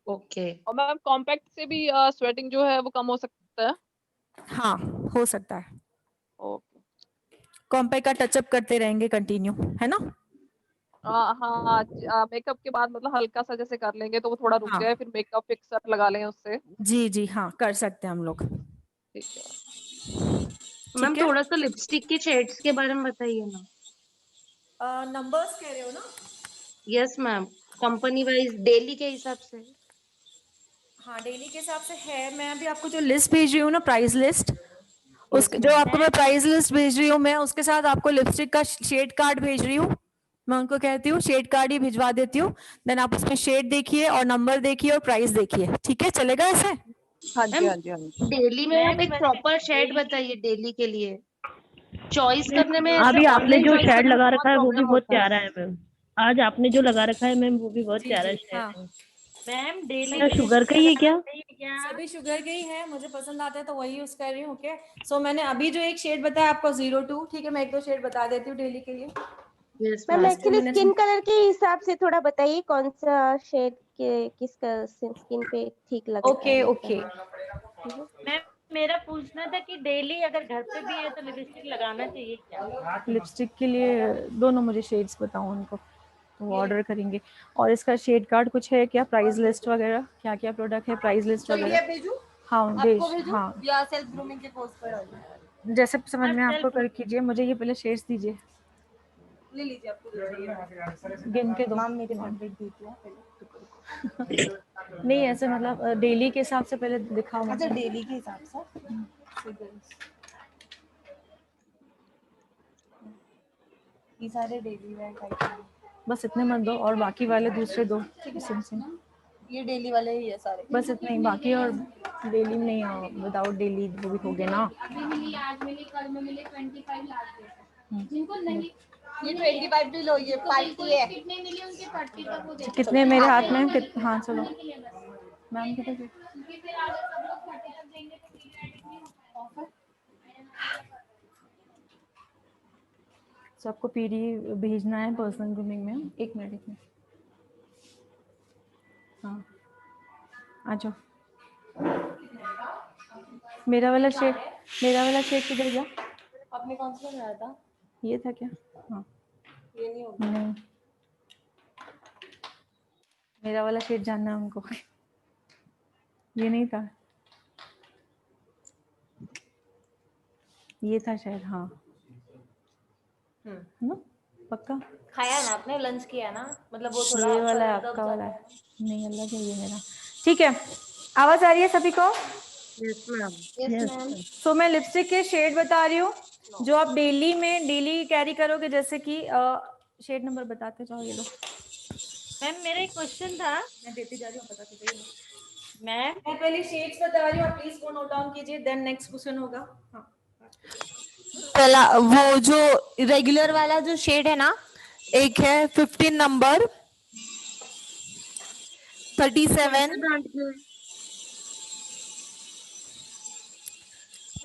K: ओके।
F: और मैम कॉम्पैक्ट से भी स्वेटिंग जो है वो कम हो सकता है?
M: हाँ, हो सकता है।
F: ओके।
M: कॉम्पैक्ट का टचअप करते रहेंगे कंटिन्यू, है ना?
F: हाँ, मेकअप के बाद मतलब हल्का सा जैसे कर लेंगे तो वो थोड़ा रुक
M: हाँ।
F: जाए, फिर मेकअप फिक्सर लगा लें उससे।
M: जी जी हाँ, कर सकते हैं हम लोग।
F: ठीक है।
K: मैम
M: ठीक है।
K: थोड़ा सा लिपस्टिक के शेड्स के बारे में बताइए ना।
M: नंबर्स कह रहे हो ना?
K: Yes ma'am, company wise daily के हिसाब से।
M: हाँ, डेली के हिसाब से है। मैं अभी आपको जो लिस्ट भेज रही हूँ ना, प्राइस लिस्ट, उस
K: Yes,
M: जो
K: ma'am.
M: आपको मैं प्राइस लिस्ट भेज रही हूँ, मैं उसके साथ आपको लिपस्टिक का शेड कार्ड भेज रही हूँ। मैं उनको कहती हूँ शेड कार्ड ही भिजवा देती हूँ, देन आप उसमें शेड देखिए और नंबर देखिए और प्राइस देखिए। ठीक है, चलेगा ऐसे?
F: हाँ जी,
K: मैम
F: हाँ जी, हाँ जी।
K: डेली में आप एक प्रॉपर शेड बताइए डेली के लिए। चॉइस करने में ऐसे
N: अभी आपने
K: ऑनलाइन
N: जो
K: चॉइस
N: शेड
K: करने में
N: लगा
K: बहुत
N: रखा है वो भी
K: प्रॉब्लम
N: बहुत
K: होता है।
N: प्यारा है मैम। आज आपने जो लगा रखा है मैम वो भी बहुत
M: जी
N: प्यारा
M: जी
N: शेड
M: हाँ।
N: है।
E: मैम डेली
N: क्या शुगर का ही है क्या?
M: सभी शुगर के ही है, मुझे पसंद आता है तो वही यूज कर रही हूँ। ओके, सो मैंने अभी जो एक शेड बताया आपको 02, ठीक है, मैं एक दो शेड बता देती हूँ डेली के लिए।
K: Yes
L: ma'am
K: ma'am.
L: Actually skin colour के हिसाब से थोड़ा बताइए कौन सा शेड के किसका स्किन पे ठीक लगता
M: ओके
L: है
M: ओके।
E: मैम मेरा पूछना था कि डेली अगर घर पे भी है तो लिपस्टिक लगाना चाहिए क्या?
M: लिपस्टिक के लिए दोनों मुझे शेड्स बताओ उनको, तो वो ऑर्डर करेंगे। और इसका शेड कार्ड कुछ है क्या, प्राइस लिस्ट वगैरह, क्या क्या प्रोडक्ट है, प्राइस लिस्ट वगैरह? हाँ भेज, हाँ
A: या सेल्फ ग्रूमिंग के कोर्स पर डालिए।
M: जैसे समझ में आपको
E: सेल्फ
M: कर कीजिए। मुझे ये पहले शेड्स दीजिए,
A: ले लीजिए, आपको
M: गिन के दो।
A: मैम मेरे फेवरेट ब्यूटी है पहले।
M: नहीं ऐसे मतलब डेली के हिसाब से पहले दिखाओ मुझे।
A: अच्छा, डेली के हिसाब से ये सारे डेली वेयर टाइप हैं।
M: बस इतने मत दो और बाकी वाले दूसरे दो सिम।
A: ये डेली वाले ही है सारे।
M: बस इतने ही, बाकी और डेली में नहीं, विदाउट डेली वो भी हो गए ना।
O: अभी मिली, आज मिली, कल में मिले 25 लाख
M: हम्म।
O: जिनको नहीं
A: ये 25 भी लो, ये 5 है।
O: कितने मिले उनके 30 तक वो देते
M: कितने मेरे हाथ में हाँ चलो मैम कितने
O: क्योंकि फिर अगर सब लोग 30 तक देंगे तो पीरियडिक नहीं हो पाएगा।
M: सबको पीडी भेजना है पर्सनल ग्रूमिंग में। एक मिनट हाँ आ जाओ। मेरा वाला शेड किधर गया?
A: आपने कौन सा लगाया था?
M: ये था क्या? हाँ
A: ये नहीं होगा।
M: नहीं, मेरा वाला शेड जानना है हमको। ये नहीं था, ये था शायद। हाँ ना, पक्का
A: खाया ना आपने, लंच किया ना, मतलब वो थोड़ा
M: ये वाला है
A: दब
M: आपका
A: जाता
M: वाला है। नहीं अलग है ये मेरा। ठीक है, आवाज आ रही है सभी को?
K: Yes ma'am.
A: Yes ma'am.
M: So मैं लिपस्टिक के शेड बता रही हूँ जो आप डेली कैरी करोगे। जैसे कि शेड नंबर बताते जाओ। ये लो
E: मैम मेरा एक क्वेश्चन था।
M: मैं देती जा रही हूँ, बताते जाइए।
E: मैम
M: मैं पहले शेड्स बता रही हूँ, आप प्लीज वो नोट डाउन कीजिए, देन नेक्स्ट क्वेश्चन होगा। हाँ
P: पहला वो जो रेगुलर वाला जो शेड है ना, एक है 15 नंबर, 37,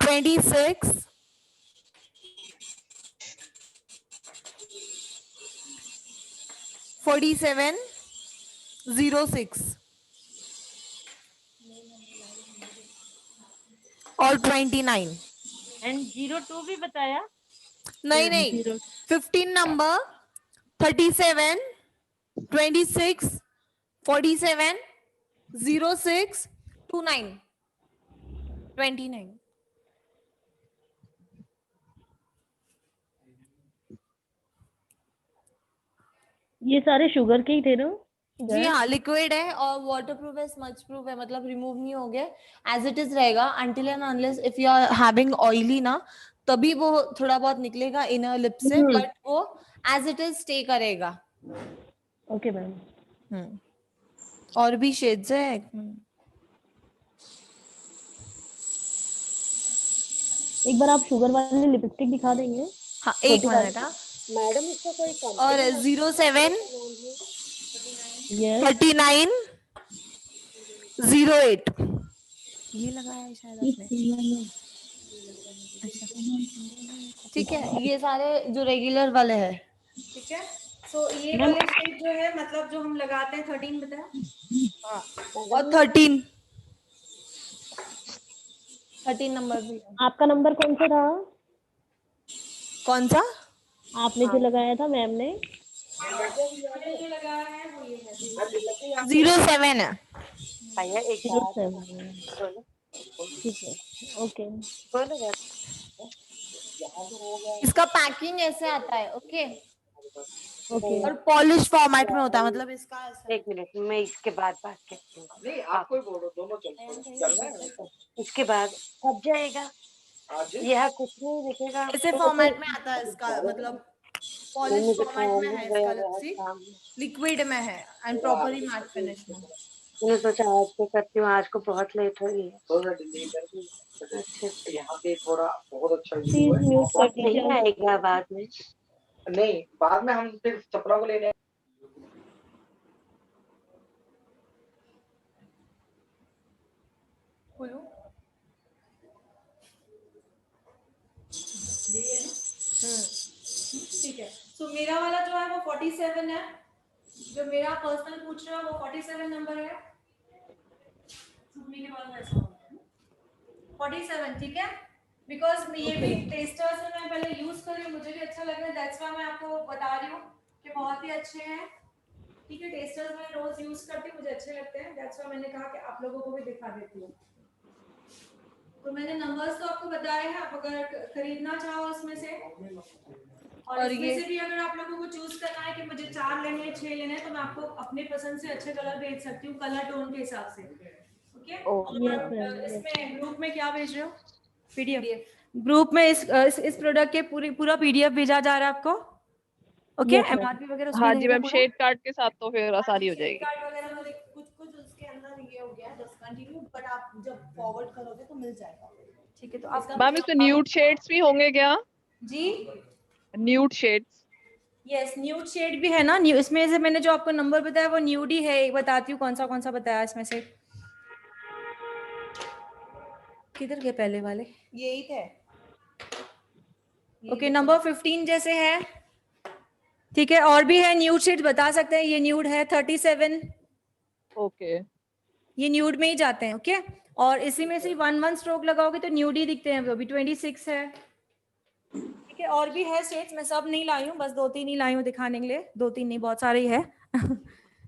P: 26, 47, 06 और 29।
E: एंड 02 भी बताया?
P: नहीं 15 नंबर, 37, 26, 47, 06, 29, 29।
N: ये सारे शुगर के ही थे ना?
P: जी हाँ, लिक्विड है और वाटर प्रूफ है, स्मच प्रूफ है, मतलब रिमूव नहीं हो गया, एज इट इज रहेगा until and unless if you are having oily ना, तभी वो थोड़ा बहुत निकलेगा इनर लिप से, बट वो एज इट इज स्टे करेगा।
N: Okay ma'am.
P: और भी शेड्स है।
N: एक बार आप शुगर वाली लिपस्टिक दिखा देंगे?
P: हाँ एक मिनट। हाँ
G: मैडम इसका कोई
P: और 07, 39, 08 ये लगाया है शायद आपने। अच्छा ठीक है, ये सारे जो रेगुलर वाले हैं।
M: ठीक है, सो ये
K: मैम
M: वाले शेड जो है मतलब जो हम लगाते हैं 13 बताया और 13 नंबर भी है।
N: आपका नंबर कौन सा था?
M: कौन सा?
N: आपने जो लगाया था मैम ने?
M: मैंने जो लगाया है वो ये है
P: 07 है।
K: भैया एक
N: 07 ठीक है, ओके।
K: बोलो
P: इसका पैकिंग ऐसे आता है, ओके
N: ओके
P: और पॉलिश फॉर्मेट में होता है, मतलब इसका ऐसा।
K: एक मिनट, मैं इसके बाद बात करती हूँ।
H: नहीं आपको ही बोलो, दोनों चल रहा है।
K: इसके बाद कब जाएगा? यह कुछ नहीं दिखेगा।
P: ऐसे फॉर्मेट में आता है इसका, मतलब पॉलिश फॉर्मेट में है इसका लिपस्टिक, लिक्विड में है एंड प्रॉपरली मैट फिनिश में।
K: मैंने सोचा आज को करती हूँ, आज को बहुत लेट हो गई है।
H: थोड़ा डिले करके अच्छा यहाँ पे थोड़ा बहुत अच्छा
N: प्लीज म्यूट कर
K: नहीं
N: दीजिए।
K: आएगा बाद में।
H: नहीं बाद में हम फिर चपड़ा को लेने
M: खोलो ठीक है। सो मेरा वाला जो है वो 47 है, जो मेरा पर्सनल पूछ रहा है वो 47 नंबर है। मेरे वाला ऐसा होता है 47, ठीक है। बिकॉज ये भी टेस्टर्स में मैं पहले यूज कर रही हूँ, मुझे भी अच्छा लग रहा है, दैट्स व्हाई मैं आपको बता रही हूँ कि बहुत ही अच्छे हैं, ठीक है। टेस्टर्स में रोज यूज करती हूँ, मुझे अच्छे लगते हैं, दैट्स व्हाई मैंने कहा कि आप लोगों को भी दिखा देती हूँ। तो मैंने नंबर्स तो आपको बताए हैं, आप अगर खरीदना चाहो उसमें से और इसमें से भी अगर आप लोगों को चूज करना है कि मुझे 4 लेने हैं 6 लेने हैं, तो मैं आपको अपने पसंद से अच्छे कलर भेज सकती हूँ, कलर टोन के हिसाब से, ओके। और इसमें ग्रुप में क्या भेज रहे हो? पीडीएफ। ग्रुप में इस प्रोडक्ट के पूरा पीडीएफ भेजा जा रहा है आपको, ओके। एमआरपी वगैरह उसमें
F: हाँ जी
M: रहेगा
F: मैम,
M: पूरा।
F: शेड कार्ड के साथ तो फिर आसानी हो जाएगी।
M: कार्ड वगैरह में कुछ उसके अंदर ये हो गया डिसकंटिन्यू, बट आप जब फॉरवर्ड करोगे तो मिल जाएगा, ठीक है। तो आप
F: मैम इसमें न्यूड शेड्स भी होंगे क्या?
M: जी
F: nude shades?
M: Yes, nude shade भी है ना। इसमें से मैंने जो आपको नंबर बताया वो न्यूड ही है। एक बताती हूँ कौन सा बताया इसमें से। किधर गए पहले वाले? यही थे, ओके। नंबर 15 जैसे है, ठीक है। और भी है न्यूड शेड, बता सकते हैं। ये न्यूड है 37,
F: ओके।
M: ये न्यूड में ही जाते हैं, ओके। और इसी में से 1 स्ट्रोक लगाओगे तो न्यूड ही दिखते हैं। वो भी 26 है, ठीक है। और भी है शेड्स, मैं सब नहीं लाई हूँ, बस 2-3 ही लाई हूँ दिखाने के लिए। 2-3 नहीं, बहुत सारे ही है।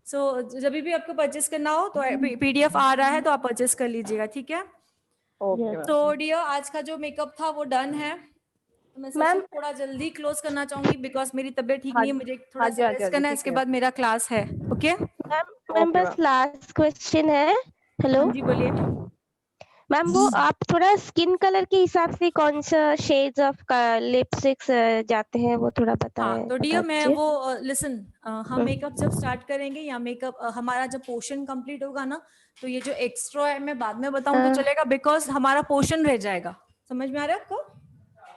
M: सो जब भी आपको परचेस करना हो तो पीडीएफ आ रहा है तो आप परचेस कर लीजिएगा, ठीक है। तो डियर, आज का जो मेकअप था वो डन है। तो मैं सच में थोड़ा जल्दी क्लोज करना चाहूंगी बिकॉज मेरी तबीयत ठीक नहीं है, मुझे थोड़ा सा रेस्ट करना है, इसके बाद मेरा क्लास है, ओके।
L: मैम बस लास्ट क्वेश्चन है। हेलो
M: जी बोलिए
L: मैम, वो आप थोड़ा स्किन कलर के हिसाब से कौन सा शेड्स ऑफ लिपस्टिक्स जाते हैं वो थोड़ा बताएं।
M: हाँ, तो डियर मैं वो लिसन, हम मेकअप जब स्टार्ट करेंगे या मेकअप हमारा जब पोर्शन कंप्लीट होगा ना, तो ये जो एक्स्ट्रा है मैं बाद में बताऊं तो चलेगा, बिकॉज हमारा पोर्शन रह जाएगा। समझ में आ रहा है आपको?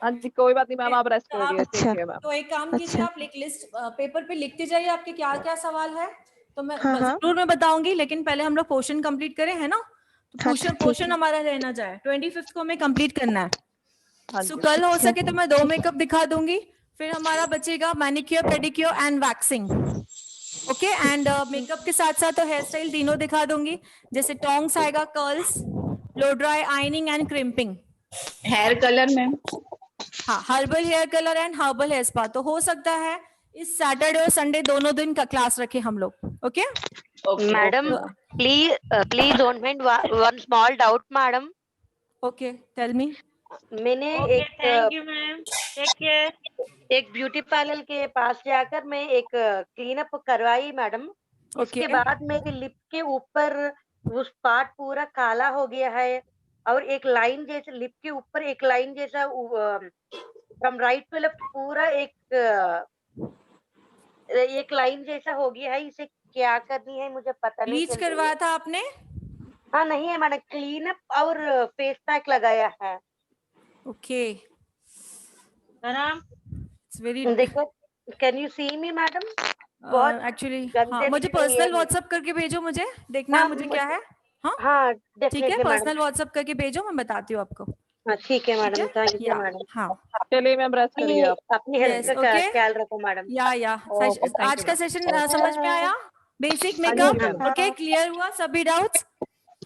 F: हाँ जी, कोई बात नहीं मैम, आप रेस्ट करिए। ठीक है मैम।
M: तो एक काम कीजिए, आप लिस्ट पेपर पे लिखते जाइए आपके क्या क्या सवाल है, तो मैं जरूर मैं बताऊंगी, लेकिन पहले हम लोग पोर्शन कंप्लीट करें, है ना। तो पोर्शन हमारा रहना जाए 25 को हमें कंप्लीट करना है। सो कल हो सके तो मैं 2 मेकअप दिखा दूंगी, फिर हमारा बचेगा manicure, pedicure and waxing, okay. And makeup के साथ साथ तो हेयर स्टाइल तीनों दिखा दूंगी, जैसे टोंग्स आएगा, curls, blow dry, ironing and crimping.
Q: Hair colour ma'am?
M: हाँ, herbal hair colour and herbal hair spa. तो हो सकता है इस सैटरडे और संडे दोनों दिन का क्लास रखे हम लोग, okay.
K: Madam please don't mind, one small doubt madam.
M: Okay, tell me.
K: मैंने
E: thank you ma'am, take care.
K: एक ब्यूटी पार्लर के पास जाकर मैं एक क्लीन अप करवाई मैडम। उसके बाद मेरे लिप के ऊपर उस पार्ट पूरा काला हो गया है, और एक लाइन जैसे लिप के ऊपर एक लाइन जैसा फ्रॉम राइट टू लेफ्ट पूरा एक लाइन जैसा हो गया है। इसे क्या करनी है मुझे पता नहीं।
M: ब्लीच करवाया था आपने?
K: हाँ नहीं है मैंने क्लीन अप और फेस पैक लगाया है।
M: ओके
K: मैडम,
M: इट्स वेरी,
K: देखो, can you see me madam?
M: Actually हाँ, मुझे पर्सनल व्हाट्सएप करके भेजो, मुझे देखना है मुझे क्या है। हाँ
K: हाँ
M: ठीक है, पर्सनल व्हाट्सएप करके भेजो, मैं बताती हूँ आपको।
K: हाँ ठीक है मैडम,
M: ठीक है?
K: थैंक यू
M: या
K: मैडम।
M: हाँ
F: चलिए मैम, रेस्ट करिए आप।
K: अपनी हेल्थ
M: यस
K: का
M: ओके
K: ख्याल रखो मैडम।
M: या
F: ओके, थैंक
M: आज
F: यू
M: का
F: मैम।
M: सेशन समझ में आया? बेसिक
F: हाँ जी
M: मेकअप
F: मैम।
M: ओके, क्लियर हुआ सभी डाउट्स?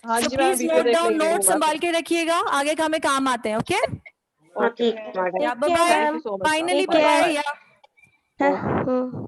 F: हाँ
M: सो
F: जी मैम,
M: प्लीज
F: वीडियो
M: नोट
F: देख
M: डाउन,
F: लेंगे
M: नोट
F: होगा
M: संभाल के रखिएगा, आगे का हमें काम आते हैं। ओके
K: हाँ ठीक है मैडम।
M: या
L: ठीक है
M: bye
F: thank
L: ma'am.
F: You so much.
M: Finally
L: ठीक है।
M: बाय या
L: हाँ,